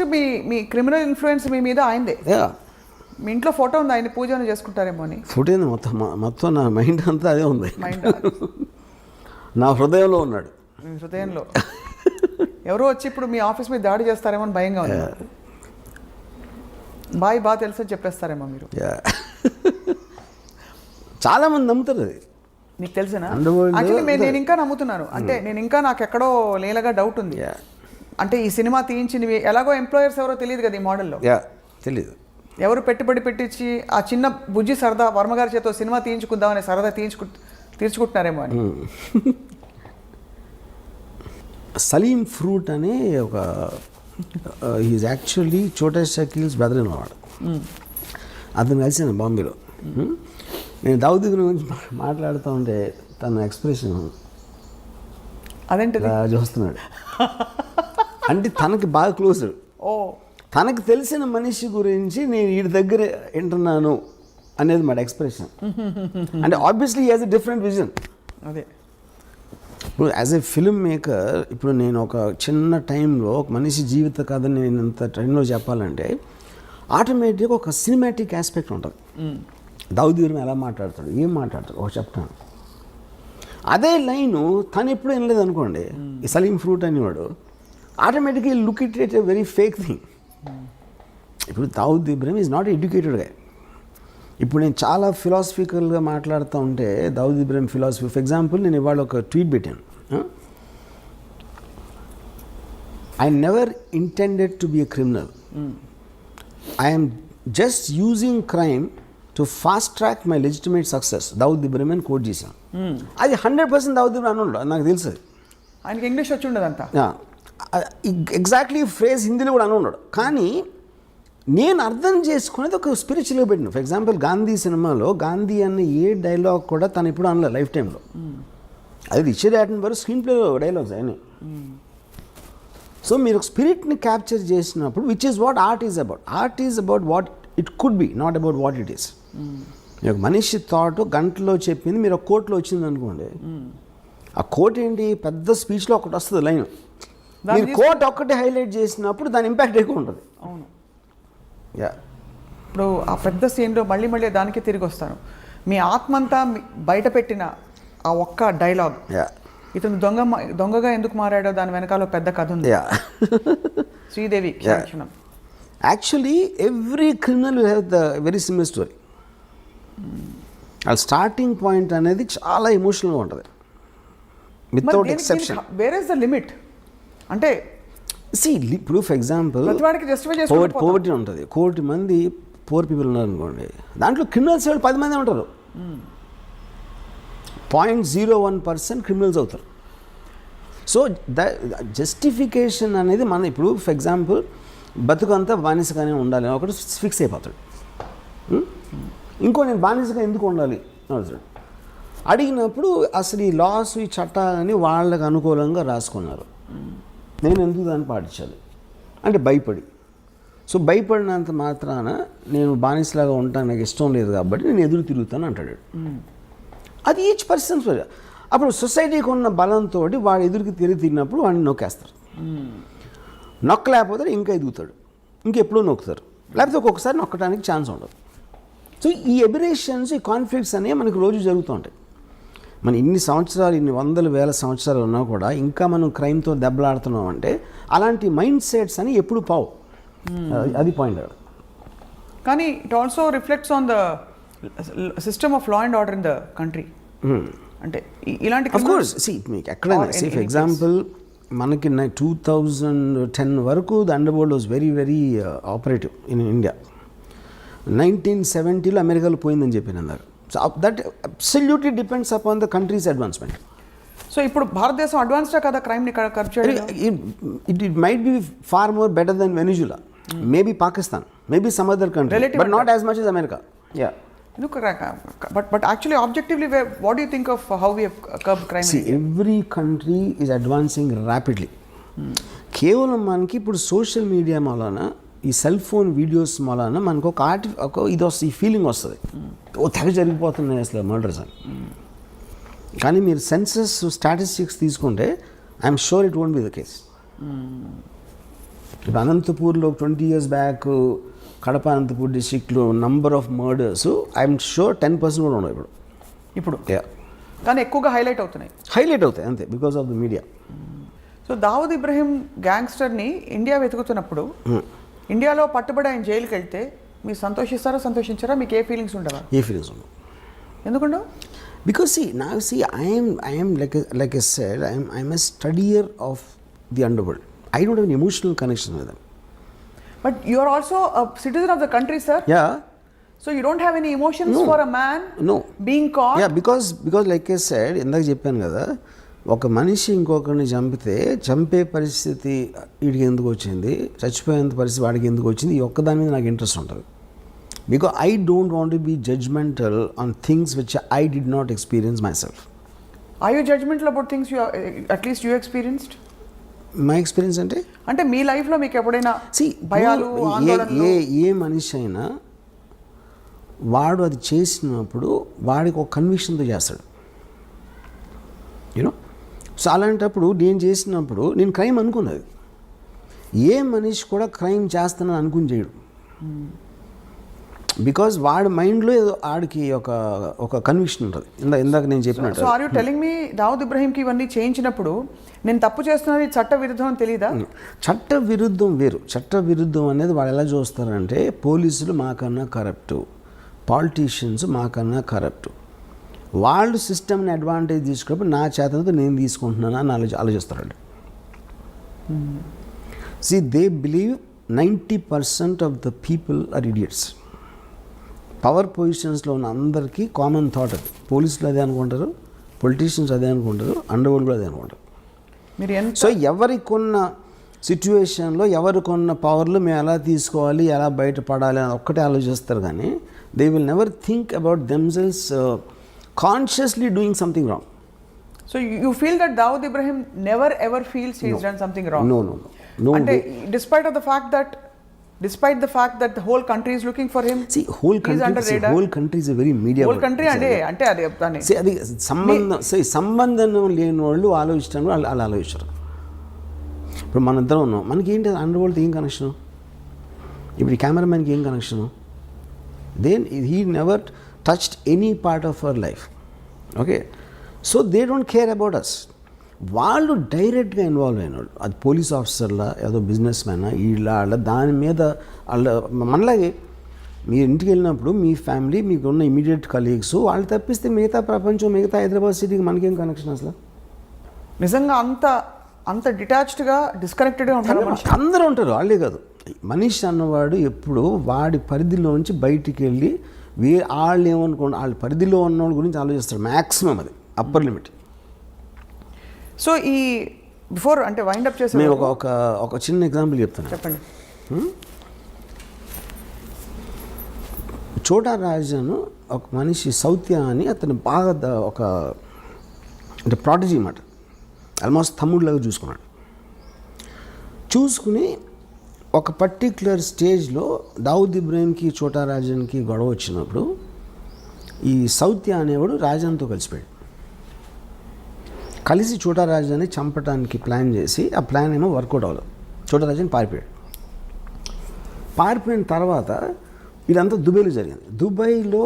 మీ క్రిమినల్ ఇన్ఫ్లుయెన్స్ మీ మీద ఆయనదే. మీ ఇంట్లో ఫోటో ఉంది, ఆయన పూజ చేసుకుంటారేమో అని. ఫోటో మొత్తం నా మైండ్ అంతా అదే ఉంది. నా హృదయంలో ఉన్నాడు. హృదయంలో ఎవరో వచ్చి ఇప్పుడు మీ ఆఫీస్ మీద దాడి చేస్తారేమో అని భయంగా ఉంది. బాగా తెలుసు చెప్పేస్తారేమో మీరు. చాలా మంది నమ్ముతారు అది. నీకు తెలిసిన నేను ఇంకా నమ్ముతున్నాను. అంటే నేను ఇంకా నాకు ఎక్కడో లేలగా డౌట్ ఉంది. అంటే ఈ సినిమా తీయించినవి ఎలాగో ఎంప్లాయర్స్ ఎవరో తెలియదు కదా ఈ మోడల్లో. తెలియదు ఎవరు పెట్టుబడి పెట్టించి ఆ చిన్న బుజ్జి సరదా వర్మ గారి చేత సినిమా తీయించుకుందామని సరదా తీర్చుకుంటున్నారేమో అని. సలీం ఫ్రూట్ అనే ఒక ఈజ్ యాక్చువల్లీ చోటా షకీల్స్ బ్రదర్ అన్నవాడు. అతను కలిసాను బాంబేలో. నేను దావుద్ గురించి మాట్లాడుతూ ఉంటే తన ఎక్స్ప్రెషన్ అదేంటి చూస్తున్నాడు. అంటే తనకి బాగా క్లోజ్. తనకు తెలిసిన మనిషి గురించి నేను వీడి దగ్గర వింటున్నాను అనేది మాట ఎక్స్ప్రెషన్. అంటే obviously he has a different vision. అదే ఇప్పుడు యాజ్ ఎ ఫిల్మ్ మేకర్ ఇప్పుడు నేను ఒక చిన్న టైంలో ఒక మనిషి జీవిత కథని నేను ఇంత టైంలో చెప్పాలంటే ఆటోమేటిక్గా ఒక సినిమాటిక్ ఆస్పెక్ట్ ఉంటుంది. దావుద్ ఇబ్రహీం ఎలా మాట్లాడతాడు, ఏం మాట్లాడతాడు ఒక చెప్తాను. అదే లైను తను ఎప్పుడు వినలేదు అనుకోండి, ఈ సలీం ఫ్రూట్ అనేవాడు ఆటోమేటిక్గా look it a very fake thing. ఇప్పుడు Dawood Ibrahim is not educated గా. ఇప్పుడు నేను చాలా ఫిలాసఫికల్గా మాట్లాడుతూ ఉంటే Dawood Ibrahim philosophy, for example నేను ఇవాళ ఒక ట్వీట్ పెట్టాను. I never intended to be a criminal. I'm just using crime to fast track my legitimate success. Dawood Ibrahim అని కోట్ చేశాను. అది 100% దావుద్ ఇబ్రహీం అని నాకు తెలుసు. ఆయనకి ఇంగ్లీష్ వచ్చి ఉండదంతా ఎగ్జాక్ట్లీ ఫ్రేజ్ హిందీలో కూడా అని ఉన్నాడు. కానీ నేను అర్థం చేసుకునేది ఒక స్పిరిచువల్గా పెట్టిన. ఫర్ ఎగ్జాంపుల్ గాంధీ సినిమాలో గాంధీ అన్న ఏ డైలాగ్ కూడా తను ఎప్పుడు అనలేదు లైఫ్ టైంలో. అది రిచర్డ్ యాటన్బర్గ్ స్క్రీన్ ప్లే డైలాగ్స్ అయినాయి. సో మీరు ఒక స్పిరిట్ని క్యాప్చర్ చేసినప్పుడు which is what art is about. Art is about what it could be, not about what it is. ఒక మనిషి థాట్ గంటలో చెప్పింది మీరు ఒక కోట్లో వచ్చింది అనుకోండి, ఆ కోట్ ఏంటి పెద్ద స్పీచ్లో ఒకటి వస్తుంది లైన్, మీరు కోట్ ఒక్కటి హైలైట్ చేసినప్పుడు దాని ఇంపాక్ట్ ఎక్కువ ఉంటుంది. అవును. ఇప్పుడు ఆ పెద్ద సీన్లో మళ్ళీ దానికి తిరిగి వస్తాను. మీ ఆత్మంతా బయట పెట్టిన ఆ ఒక్క డైలాగ్, ఇతను దొంగగా ఎందుకు మారాడో దాని వెనకాల పెద్ద కథ ఉంది. Sridevi actually every criminal will have the very similar story. ఆ స్టార్టింగ్ పాయింట్ అనేది చాలా ఎమోషనల్గా ఉంటుంది without exception. Where is the limit? అంటే ఇప్పుడు ఫర్ ఎగ్జాంపుల్ ప్రతివాడికి జస్టిఫై చేసుకోవాలి. పోవర్టీ ఉంటుంది, 1 కోటి మంది పూర్ పీపుల్ ఉన్నారు అనుకోండి, దాంట్లో క్రిమినల్స్ 10 మంది ఉంటారు. 0.01% క్రిమినల్స్ అవుతారు. సో జస్టిఫికేషన్ అనేది మన ఇప్పుడు ఫర్ ఎగ్జాంపుల్ బతుకంతా బానిసగానే ఉండాలి ఒకటి ఫిక్స్ అయిపోతాడు. ఇంకో నేను బానిసగా ఎందుకు ఉండాలి అడుగుతాడు. అడిగినప్పుడు అసలు ఈ లాస్ ఈ చట్టాలని వాళ్ళకు అనుకూలంగా రాసుకున్నారు, నేను ఎందుకు దాన్ని పాటించాలి అంటే భయపడి. సో భయపడినంత మాత్రాన నేను బానిసలాగా ఉంటాను, నాకు ఇష్టం లేదు కాబట్టి నేను ఎదురు తిరుగుతాను అంటాడు. అది ఈచ్ పర్సన్. అప్పుడు సొసైటీకి ఉన్న బలంతో వాడు ఎదురుకి తిరిగినప్పుడు వాడిని నొక్కేస్తారు. నొక్కలేకపోతే ఇంకా ఎదుగుతాడు, ఇంకెప్పుడూ నొక్కుతారు, లేకపోతే ఒక్కొక్కసారి నొక్కడానికి ఛాన్స్ ఉండదు. సో ఈ ఎబిరేషన్స్, ఈ కాన్ఫ్లిక్ట్స్ అనేవి మనకు రోజు జరుగుతూ ఉంటాయి. మన ఇన్ని సంవత్సరాలు, ఇన్ని వందల వేల సంవత్సరాలు ఉన్నా కూడా ఇంకా మనం క్రైమ్తో దెబ్బలాడుతున్నాం అంటే అలాంటి మైండ్ సెట్స్ అని ఎప్పుడు పావు. అది పాయింట్. కానీ it also reflects on the system of law and order in the country. అంటే ఇలాంటి ఆఫ్ కోర్స్ మీకు ఎక్కడైనా ఫర్ ఎగ్జాంపుల్ మనకి 2010 వరకు the underworld was very very operative in India. 1970లో అమెరికాలో పోయిందని చెప్పి అన్నారు. So that absolutely depends upon the country's advancement. So ఇప్పుడు భారతదేశం అడ్వాన్స్డా కదా క్రైమ్ని కర్బ్ చేయడం? It might be far more better than Venezuela, maybe Pakistan, maybe some other country, but not as much as America. Yeah. But actually objectively, what do you think of how we have curbed crime? See, every country is advancing rapidly. కేవలం మనకి ఇప్పుడు social media మూలాన, ఈ cell phone videos మూలాన మనకు ఒక ఇది వస్తుంది, ఈ ఫీలింగ్ వస్తుంది, తెగ జరిగిపోతున్నాయి అసలు మర్డర్స్ అని. కానీ మీరు సెన్సస్ స్టాటిస్టిక్స్ తీసుకుంటే I'm sure it won't be the case. ఇప్పుడు అనంతపూర్లో 20 years బ్యాక్ కడప అనంతపూర్ డిస్ట్రిక్ట్లో number of murders I'm sure 10% కూడా ఉండవు ఇప్పుడు. కానీ ఎక్కువగా హైలైట్ అవుతాయి అంతే, because of the media. So Dawood Ibrahim గ్యాంగ్స్టర్ని ఇండియా వెతుకుతున్నప్పుడు ఇండియాలో పట్టుబడి ఆయన జైలుకి వెళ్తే మీరు సంతోషించారా? మీకు ఏ ఫీలింగ్స్ ఉండవా? ఏ ఫీలింగ్స్ ఉండవు. ఎందుకుండవు? Because I am like I said, I'm a studier of the underworld. I don't have an emotional connection with them. But you are also a citizen of the country, sir. Yeah. So you don't have any emotions for a man being caught? Yeah, because like I said, ఇందాక చెప్పాను కదా, ఒక మనిషి ఇంకొకరిని చంపే పరిస్థితి వీడికి ఎందుకు వచ్చింది, చచ్చిపోయేంత పరిస్థితి వాడికి ఎందుకు వచ్చింది, ఈ ఒక్కదాని మీద నాకు ఇంట్రెస్ట్ ఉంటుంది. Because I don't want to be judgmental on things which I did not experience myself. Are you judgmental about things at least you experienced? My experience అంటే మీ లైఫ్లో మీకు ఎప్పుడైనా భయాలు, ఏ మనిషి అయినా వాడు అది చేసినప్పుడు వాడికి ఒక కన్విక్షన్తో చేస్తాడు, యూనో. సో అలాంటప్పుడు నేను చేసినప్పుడు నేను క్రైమ్ అనుకున్నది. ఏ మనిషి కూడా క్రైమ్ చేస్తానని అనుకుని చేయడు, బికాజ్ వాడి మైండ్లో ఏదో ఆడికి ఒక కన్విక్షన్ ఉంటుంది. ఇందాక నేను చెప్పినట్టు. So are you telling me Dawood ఇబ్రహీంకి ఇవన్నీ చేయించినప్పుడు నేను తప్పు చేస్తున్నది చట్ట విరుద్ధం అని తెలీదా? చట్ట విరుద్ధం వేరు. చట్ట విరుద్ధం అనేది వాళ్ళు ఎలా చూస్తారంటే, పోలీసులు మాకన్నా కరప్టు, పాలిటీషియన్స్ మాకన్నా కరప్టు, వాళ్ళు సిస్టమ్ని అడ్వాంటేజ్ తీసుకున్నప్పుడు నా చేతతో నేను తీసుకుంటున్నాను అని ఆలోచిస్తారండి. They believe 90% of the people are idiots. Power పొజిషన్స్లో ఉన్న అందరికీ కామన్ థాట్ అది. పోలీసులు అదే అనుకుంటారు, పొలిటీషియన్స్ అదే అనుకుంటారు, అండర్ వరల్డ్ కూడా అదే అనుకుంటారు. సో ఎవరికొన్న సిచ్యువేషన్లో ఎవరికొన్న పవర్లు మేము ఎలా తీసుకోవాలి, ఎలా బయటపడాలి అని ఒక్కటే ఆలోచిస్తారు. కానీ they will never think about themselves consciously doing something wrong. So you feel that Dawood Ibrahim never ever feels he has done something wrong? No. అంటే despite the fact that the whole country is looking for him. See, whole country is a very media. Whole country అంటే అది చెప్తాను. అది సంబంధం లేని వాళ్ళు ఆలోచిస్తాను, వాళ్ళు ఆలోచిస్తారు. ఇప్పుడు మన ఇద్దరం ఉన్నాం, మనకి ఏంటి అండర్ వరల్డ్ ఏం కనెక్షను? ఇప్పుడు ఈ కెమెరామెన్కి ఏం connection? Then he never touched any part of our life. Okay, so they don't care about us. వాళ్ళు డైరెక్ట్గా ఇన్వాల్వ్ అయినాడు, అది పోలీస్ ఆఫీసర్లా, ఏదో బిజినెస్ మ్యానా, వీళ్ళ దాని మీద వాళ్ళ మనలాగే. మీరు ఇంటికి వెళ్ళినప్పుడు మీ ఫ్యామిలీ, మీకు ఉన్న ఇమీడియట్ కలీగ్స్, వాళ్ళు తప్పిస్తే మిగతా ప్రపంచం, మిగతా హైదరాబాద్ సిటీకి మనకేం కనెక్షన్ అసలు? నిజంగా అంత డిటాచ్డ్గా డిస్కనెక్టెడ్గా ఉంటారు మనిషి. అందరూ ఉంటారు, వాళ్ళే కాదు. మనిషి అన్నవాడు ఎప్పుడు వాడి పరిధిలోంచి బయటికి వెళ్ళి వాళ్ళు ఏమనుకోండి వాళ్ళ పరిధిలో ఉన్న వాళ్ళ గురించి ఆలోచిస్తారు. మ్యాక్సిమం అది అప్పర్ లిమిట్. సో ఈ బిఫోర్ అంటే వైండప్ చేసే మేము ఒక చిన్న ఎగ్జాంపుల్ చెప్తాను. చెప్పండి. చోటా రాజాను ఒక మనిషి సౌత్య అని అతను బాగా ఒక అంటే ప్రాటజీ అన్నమాట, ఆల్మోస్ట్ తమ్ముడిలాగా చూసుకున్నాడు. చూసుకుని ఒక పర్టిక్యులర్ స్టేజ్లో దావుద్ ఇబ్రాహీంకి చోటా రాజన్కి గొడవ వచ్చినప్పుడు ఈ సౌత్య అనేవాడు రాజాన్తో కలిసిపోయాడు. కలిసి చోటా రాజాని చంపడానికి ప్లాన్ చేసి ఆ ప్లాన్ ఏమో వర్కౌట్ అవ్వలేదు. చోటా రాజాని పారిపోయాడు. పారిపోయిన తర్వాత ఇదంతా దుబాయ్లో జరిగింది. దుబాయ్లో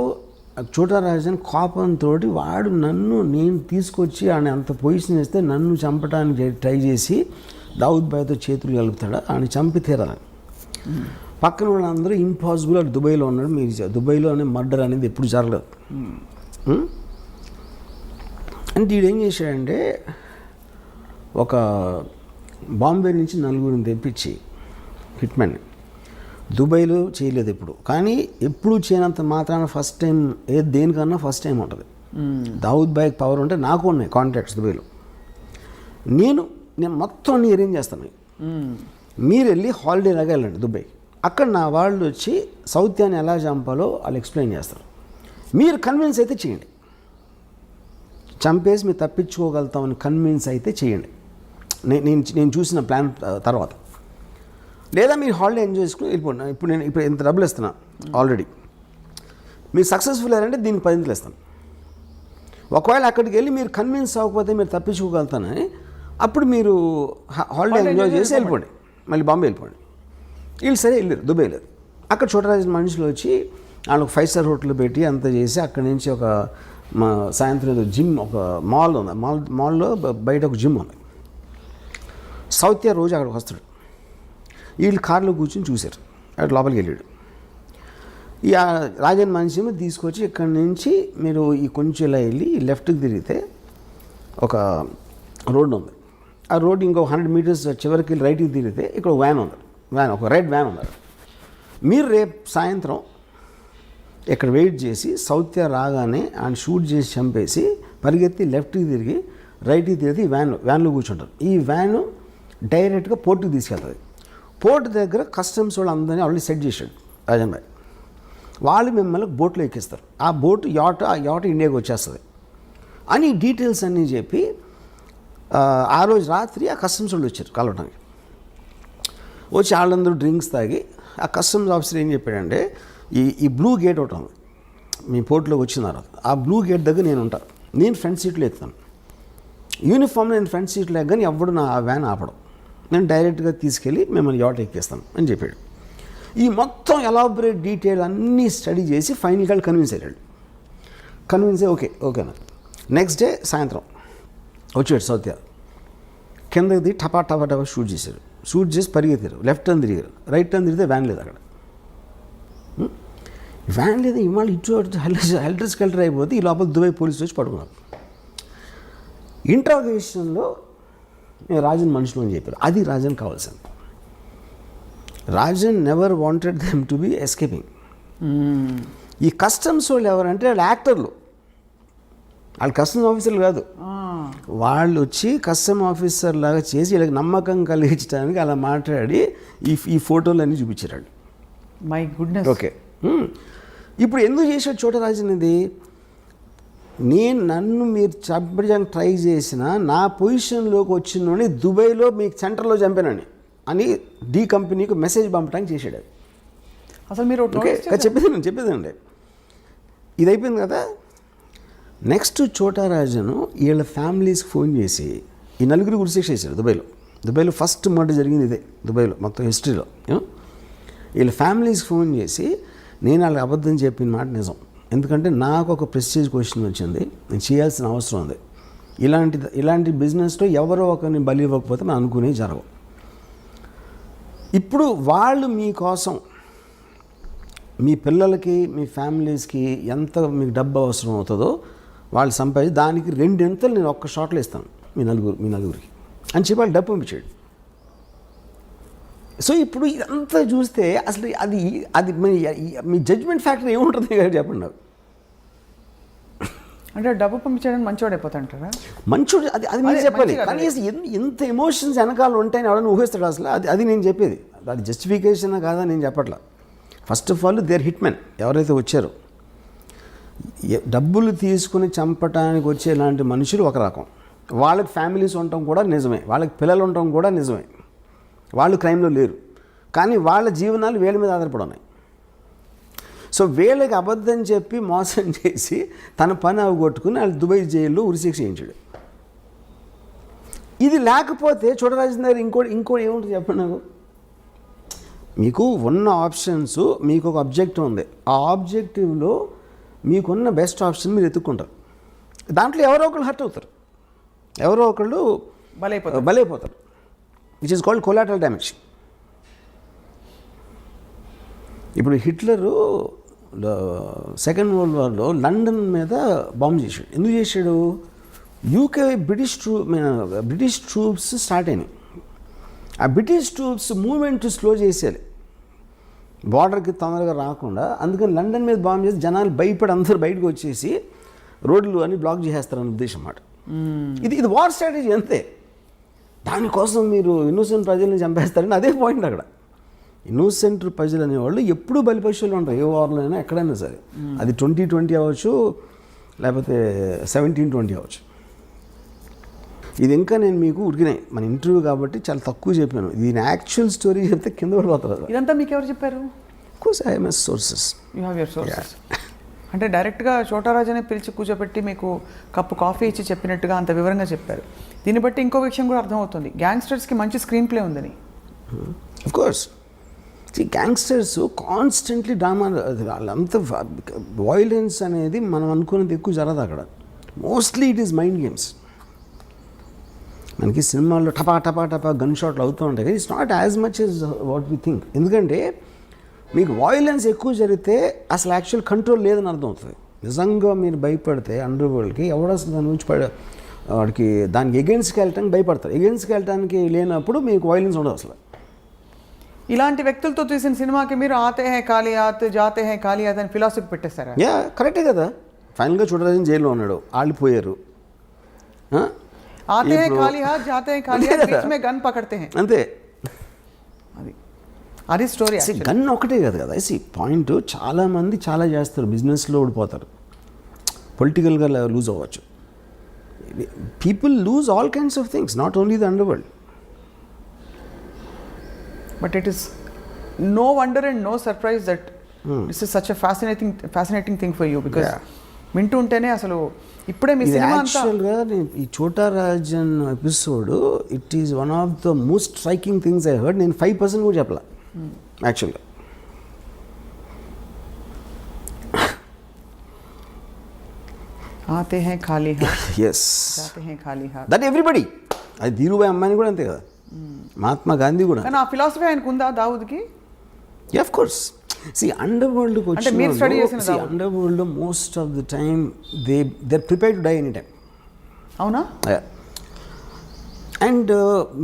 చోటా రాజాని కోపంతో వాడు నేను తీసుకొచ్చి ఆయన అంత పొజిషన్ ఇస్తే నన్ను చంపడానికి ట్రై చేసి దావుద్ బాయ్తో చేతులు కలుపుతాడు, ఆయన చంపి తీరాలని. పక్కన వాళ్ళందరూ ఇంపాసిబుల్, అది దుబాయ్లో ఉన్నాడు, మీరు దుబాయ్లో అనే మర్డర్ అనేది ఎప్పుడు జరగలేదు. అంటే వీడు ఏం చేశాడంటే ఒక బాంబే నుంచి 4 తెప్పించి హిట్మెన్ దుబాయ్లో చేయలేదు ఎప్పుడు, కానీ ఎప్పుడు చేయనంత మాత్రాన ఫస్ట్ టైం దేనికన్నా ఫస్ట్ టైం ఉంటుంది. దావుద్ బాయ్కి పవర్ ఉంటే నాకు ఉన్నాయి కాంటాక్ట్స్ దుబాయ్లో. నేను మొత్తం అన్ని అరేంజ్ చేస్తాను. మీరు వెళ్ళి హాలిడే లాగా వెళ్ళండి దుబాయ్, అక్కడ నా వాళ్ళు వచ్చి సౌత్యాన్ని ఎలా చంపాలో వాళ్ళు ఎక్స్ప్లెయిన్ చేస్తారు. మీరు కన్విన్స్ అయితే చేయండి, చంపేసి మీరు తప్పించుకోగలుగుతామని కన్విన్స్ అయితే చేయండి నేను చూసిన ప్లాన్ తర్వాత. లేదా మీరు హాలిడే ఎంజాయ్ చేసుకుని వెళ్ళిపోండి. ఇప్పుడు ఇంత డబ్బులు ఇస్తున్నా ఆల్రెడీ, మీరు సక్సెస్ఫుల్ అయ్యారంటే దీనికి 10 ఇస్తాను. ఒకవేళ అక్కడికి వెళ్ళి మీరు కన్విన్స్ అవ్వకపోతే మీరు తప్పించుకోగలుగుతానని అప్పుడు మీరు హాలిడే ఎంజాయ్ చేసి వెళ్ళిపోండి, మళ్ళీ బాంబే వెళ్ళిపోండి. వీళ్ళు సరే వెళ్ళారు, దుబాయ్ వెళ్ళారు. అక్కడ చోటరాజు మనుషులు వచ్చి వాళ్ళకి 5 స్టార్ హోటల్ పెట్టి అంత చేసి అక్కడి నుంచి ఒక సాయంత్రం ఏదో జిమ్, ఒక మాల్ ఉంది, మాల్లో బయట ఒక జిమ్ ఉంది. సౌత్య రోజు అక్కడికి వస్తాడు. వీళ్ళు కార్లో కూర్చొని చూశారు, అక్కడ లోపలికి వెళ్ళాడు. ఈ రాజన్ మనిషి తీసుకొచ్చి ఇక్కడి నుంచి మీరు ఈ కొంచెం ఇలా వెళ్ళి లెఫ్ట్కి తిరిగితే ఒక రోడ్డు ఉంది. ఆ రోడ్డు ఇంకో 100 మీటర్స్ చివరికి వెళ్ళి రైట్కి తిరిగితే ఇక్కడ ఒక రెడ్ వ్యాన్ ఉంది. మీరు రేపు సాయంత్రం ఇక్కడ వెయిట్ చేసి సౌత్య రాగానే ఆయన షూట్ చేసి చంపేసి పరిగెత్తి లెఫ్ట్కి తిరిగి రైట్కి తిరిగి వ్యాన్లో కూర్చుంటారు. ఈ వ్యాను డైరెక్ట్గా పోర్టుకి తీసుకెళ్తుంది. పోర్టు దగ్గర కస్టమ్స్ వాళ్ళు అందరినీ ఆల్రెడీ సెట్ చేశాడు రాజన్ భాయ్. వాళ్ళు మిమ్మల్ని బోట్లో ఎక్కిస్తారు. ఆ బోటు యాట ఇండియాకి వచ్చేస్తుంది అని డీటెయిల్స్ అన్నీ చెప్పి ఆ రోజు రాత్రి ఆ కస్టమ్స్ వాళ్ళు వచ్చారు కలవడానికి. వచ్చి వాళ్ళందరూ డ్రింక్స్ తాగి ఆ కస్టమ్స్ ఆఫీసర్ ఏం చెప్పాడంటే ఈ బ్లూ గేట్ ఒకటి ఉంది మీ పోర్టులోకి వచ్చిన తర్వాత, ఆ బ్లూ గేట్ దగ్గర నేను ఉంటాను, నేను ఫ్రంట్ సీట్లో ఎక్కుతాను, యూనిఫామ్లో నేను ఫ్రంట్ సీట్లో ఎక్కని ఎవడు నా ఆ వ్యాన్ ఆపడం, నేను డైరెక్ట్గా తీసుకెళ్ళి మిమ్మల్ని యాట ఎక్కిస్తాను అని చెప్పాడు. ఈ మొత్తం ఎలాబరేట్ డీటెయిల్ అన్నీ స్టడీ చేసి ఫైనల్గా కన్విన్స్ అయ్యాడు. కన్విన్స్ అయ్యి ఓకేనా. నెక్స్ట్ డే సాయంత్రం వచ్చాడు సౌత్య, కిందకి దిగి టపా షూట్ చేశారు. షూట్ చేసి పరిగెత్తారు, లెఫ్ట్ టర్న్ తిరిగారు, రైట్ టర్న్ తిరిగితే వ్యాన్ లేదు అక్కడ. వ్యాన్ లేదు, ఇవాళ ఇటు హెల్టర్ స్కెల్టర్ అయిపోతే ఈ లోపల దుబాయ్ పోలీసు వచ్చి పడుకున్నారు. ఇంట్రాగేషన్లో రాజన్ మనుషులు అని చెప్పారు. అది రాజన్ కావాల్సింది. Rajan never wanted them to be escaping. ఈ కస్టమ్స్ వాళ్ళు ఎవరంటే వాళ్ళు యాక్టర్లు, వాళ్ళు కస్టమ్స్ ఆఫీసర్లు కాదు. వాళ్ళు వచ్చి కస్టమ్ ఆఫీసర్ లాగా చేసి వీళ్ళకి నమ్మకం కలిగించడానికి అలా మాట్లాడి ఈ ఫోటోలన్నీ చూపించాడు. My goodness. ఓకే, ఇప్పుడు ఎందుకు చేశాడు చోటరాజన్ ఇది? నన్ను మీరు చంపడానికి ట్రై చేసిన నా పొజిషన్లోకి వచ్చిన దుబాయ్లో మీకు సెంటర్లో చంపానని అని డి కంపెనీకి మెసేజ్ పంపడానికి చేశాడు. అసలు మీరు ఓకే చెప్పేదండి. ఇది అయిపోయింది కదా. నెక్స్ట్ చోటరాజను వీళ్ళ ఫ్యామిలీస్కి ఫోన్ చేసి ఈ 4 గురిశిక్ష చేశారు దుబాయ్లో ఫస్ట్ మర్డర్ జరిగింది ఇదే దుబాయ్లో మొత్తం హిస్టరీలో. వీళ్ళ ఫ్యామిలీస్కి ఫోన్ చేసి నేను వాళ్ళకి అబద్ధం చెప్పిన మాట నిజం, ఎందుకంటే నాకు ఒక ప్రెస్టీజ్ క్వశ్చన్ వచ్చింది, నేను చేయాల్సిన అవసరం ఉంది, ఇలాంటి బిజినెస్లో ఎవరో ఒకరిని బలి ఇవ్వకపోతే మనం అనుకునేవి జరగవు. ఇప్పుడు వాళ్ళు మీకోసం మీ పిల్లలకి మీ ఫ్యామిలీస్కి ఎంత మీకు డబ్బు అవసరం అవుతుందో వాళ్ళు సంపాదించి దానికి 2 నేను ఒక్క షాట్లో ఇస్తాను మీ నలుగురికి. అని చెప్పి వాళ్ళు డబ్బు పంపించాడు. సో ఇప్పుడు ఇదంతా చూస్తే అసలు అది అది మీ జడ్జ్మెంట్ ఫ్యాక్టర్ ఏముంటుంది కదా చెప్పండి నాకు. అంటే డబ్బు పంపించడానికి మంచివాడు అయిపోతాంటారా? మంచోడు అది అది మీరు చెప్పాలి. కానీ ఎంత ఎమోషన్స్ వెనకాల ఉంటాయని ఎవరైనా ఊహిస్తాడు అసలు. అది నేను చెప్పేది. అది జస్టిఫికేషన్ కాదా నేను చెప్పట్లా. First of all their hit men ఎవరైతే వచ్చారో, డబ్బులు తీసుకుని చంపటానికి వచ్చే ఇలాంటి మనుషులు ఒక రకం. వాళ్ళకి ఫ్యామిలీస్ ఉండటం కూడా నిజమే, వాళ్ళకి పిల్లలు ఉండటం కూడా నిజమే. వాళ్ళు క్రైమ్లో లేరు, కానీ వాళ్ళ జీవనాలు వీళ్ళ మీద ఆధారపడి ఉన్నాయి. సో వీళ్ళకి అబద్ధం చెప్పి మోసం చేసి తన పని అవగొట్టుకుని వాళ్ళు దుబాయ్ జైల్లో ఉరిశిక్ష చేయించాడు. ఇది లేకపోతే చూడరాజు దగ్గర ఇంకోటి ఏముంటుంది చెప్పండి నాకు. మీకు ఉన్న ఆప్షన్స్, మీకు ఒక ఆబ్జెక్టివ్ ఉంది, ఆ ఆబ్జెక్టివ్లో మీకున్న బెస్ట్ ఆప్షన్ మీరు ఎత్తుక్కుంటారు. దాంట్లో ఎవరో ఒకళ్ళు హర్ట్ అవుతారు, ఎవరో ఒకళ్ళు బలైపోతారు, which is called collateral damage. ఇప్పుడు హిట్లరు సెకండ్ వరల్డ్ వార్లో లండన్ మీద బాంబు చేశాడు. ఎందుకు చేశాడు? యూకే బ్రిటిష్ ట్రూప్స్ స్టార్ట్ అయినాయి. ఆ బ్రిటిష్ ట్రూప్స్ మూవ్మెంట్ స్లో చేసేయాలి, బార్డర్కి తొందరగా రాకుండా. అందుకని లండన్ మీద బాంబు చేసి జనాలు భయపడి అందరూ బయటకు వచ్చేసి రోడ్లు అన్ని బ్లాక్ చేసేస్తారని ఉద్దేశం అన్నమాట. ఇది వార్ స్ట్రాటజీ అంతే. దానికోసం మీరు ఇన్నోసెంట్ ప్రజల్ని చంపేస్తారని అదే పాయింట్ అక్కడ. ఇన్నోసెంట్ ప్రజలు అనేవాళ్ళు ఎప్పుడూ బలిపశువులు ఉంటారు, ఏ వార్లో అయినా ఎక్కడైనా సరే. అది 2020 అవ్వచ్చు, లేకపోతే 1720 అవ్వచ్చు. ఇది ఇంకా నేను మీకు ఉడికినాయి మన ఇంటర్వ్యూ కాబట్టి చాలా తక్కువ చెప్పాను. దీని యాక్చువల్ స్టోరీ చెప్తే కింద పడిపోతారు. ఇదంతా మీకు ఎవరు చెప్పారు? Course I have my sources. You have your sources. అంటే డైరెక్ట్గా చోటారాజనే పిలిచి కూర్చోబెట్టి మీకు కప్పు కాఫీ ఇచ్చి చెప్పినట్టుగా అంత వివరంగా చెప్పారు. దీన్ని బట్టి ఇంకో విషయం కూడా అర్థమవుతుంది, గ్యాంగ్స్టర్స్కి మంచి స్క్రీన్ ప్లే ఉందని. ఆఫ్ కోర్స్ గ్యాంగ్స్టర్స్ కాన్స్టెంట్లీ డ్రామా, వాళ్ళంతా వాయిలెన్స్ అనేది మనం అనుకున్నది ఎక్కువ జరగదు అక్కడ. Mostly it is mind games. మనకి సినిమాల్లో టపా టపా టపా గన్ షాట్లు అవుతూ ఉంటాయి, it's not as much as what we think. ఎందుకంటే మీకు వాయిలెన్స్ ఎక్కువ జరిగితే అసలు యాక్చువల్ కంట్రోల్ లేదని అర్థం అవుతుంది. నిజంగా మీరు భయపడితే అండర్ వరల్డ్కి ఎవడ అసలు దాని నుంచి వాడికి దానికి ఎగెన్స్ట్కి వెళ్ళటానికి భయపడతారు. ఎగెన్స్ట్కి వెళ్ళటానికి లేనప్పుడు మీకు వాయిలెన్స్ ఉండదు అసలు. ఇలాంటి వ్యక్తులతో తీసిన సినిమాకి మీరు ఆతే హై కాలియాత్ జాతే హై కాలియాత్ అని ఫిలాసఫీ పెట్టేస్తారా? యా కరెక్టే కదా. ఫైనల్గా చూడరాజన్ జైల్లో ఉన్నాడు, వాళ్ళు పోయారు. ఆతే హై కాలియాత్ జాతే హై కాలియాత్ బీచ్ మే గన్ పకడ్తే హై, అంతే. అది స్టోరీ. గన్ ఒకటే కాదు కదా పాయింట్. చాలామంది చాలా చేస్తారు, బిజినెస్లో ఓడిపోతారు, పొలిటికల్గా లూజ్ అవ్వచ్చు. People lose all kinds of things, not only the under world. But it is no wonder and no surprise that this is such a fascinating thing for you, because వింటూ ఉంటేనే అసలు ఇప్పుడే మీ సినిమా అంతా. యాక్చువల్గా ఈ చోటా Rajan episode it is one of the most striking things I heard. నేను 5% కూడా చెప్పలా యాక్చువల్గా. ఆతే హై ఖాళీ హై, ఎస్ జాతే హై ఖాళీ హై, దట్ ఎవ్రీబడి. అది ధీరుభాయ్ అమ్మాయిని కూడా అంతే కదా, మహాత్మా గాంధీ కూడా. కానీ ఆ ఫిలాసఫీ ఆయనకు ఉందా దావుద్కి? Of course. అండర్ వరల్డ్కి వచ్చి underworld most of the time they prepared to die any time. అవునా? అండ్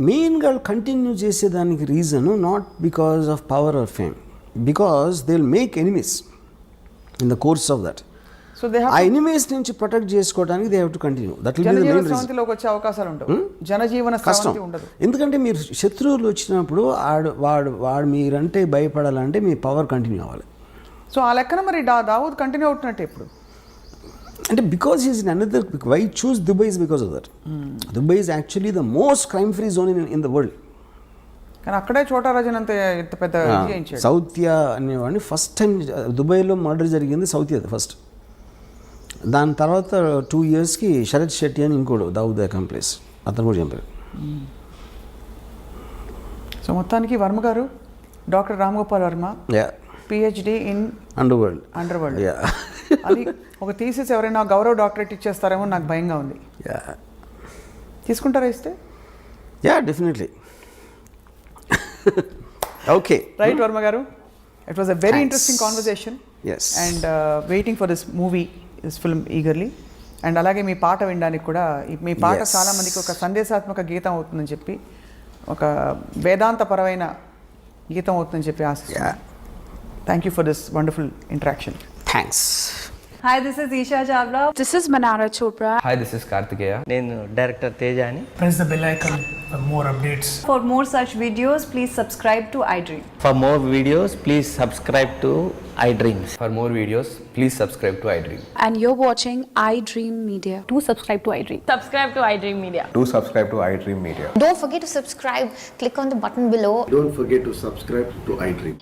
మెయిన్గా కంటిన్యూ చేసేదానికి reason not because of power or fame, because they will make enemies in the course of that. So they have ఆ enemies నుంచి protect చేసుకోవడానికి they have to continue. That will be the main reason. స్రవంతిలోకి వచ్చే అవకాశాలు ఉండవు, జనజీవన స్రవంతి ఉండదు. ఎందుకంటే మీరు శత్రువులు వచ్చినప్పుడు వాడు మీరంటే భయపడాలంటే మీ పవర్ కంటిన్యూ అవ్వాలి. సో ఆ లెక్కన మరి దావూద్ కంటిన్యూ అవుతున్నట్టే ఇప్పుడు. అంటే because is in another, why choose Dubai is because of that. Dubai is actually the most crime free zone in the world. కానీ అక్కడే చోటారాజన్ అంత ఇంత పెద్ద చేయించాడు. సౌత్యా అనేవాడిని ఫస్ట్ టైం దుబాయ్లో మర్డర్ జరిగింది సౌత్యా ఫస్ట్. దాని తర్వాత 2 yearsకి శరత్ శెట్టి అని ఇంకోడు దావుద్ అకంప్లీస్, అతను కూడా చంపారు. సో మొత్తానికి వర్మ గారు, doctor Ram Gopal Varma, PhD in under world. అది ఒక థీసిస్ ఎవరైనా గౌరవ డాక్టరేట్ ఇచ్చేస్తారేమో నాకు భయంగా ఉంది. తీసుకుంటారా ఇస్తే? డెఫినెట్లీ. ఓకే రైట్ వర్మ గారు, it was a very interesting conversation. Yes. And waiting for this movie, this film eagerly. And అలాగే మీ పాట వినడానికి కూడా మీ పాట Yes. చాలా మందికి ఒక సందేశాత్మక గీతం అవుతుందని చెప్పి, ఒక వేదాంతపరమైన గీతం అవుతుందని చెప్పి ఆశిస్తున్నాను. Thank you for this wonderful interaction. Thanks. Hi, this is Isha Chavla. This is Manara Chopra. Hi, this is Kartikeya. నేను డైరెక్టర్ తేజ అని. Press the bell icon for more updates. For more such videos, please subscribe to iDream. For more videos, please subscribe to iDreams. For more videos, please subscribe to iDream. And you're watching iDream Media. Do subscribe to iDream. Subscribe to iDream Media. Do subscribe to iDream Media. Don't forget to subscribe. Click on the button below. Don't forget to subscribe to iDream.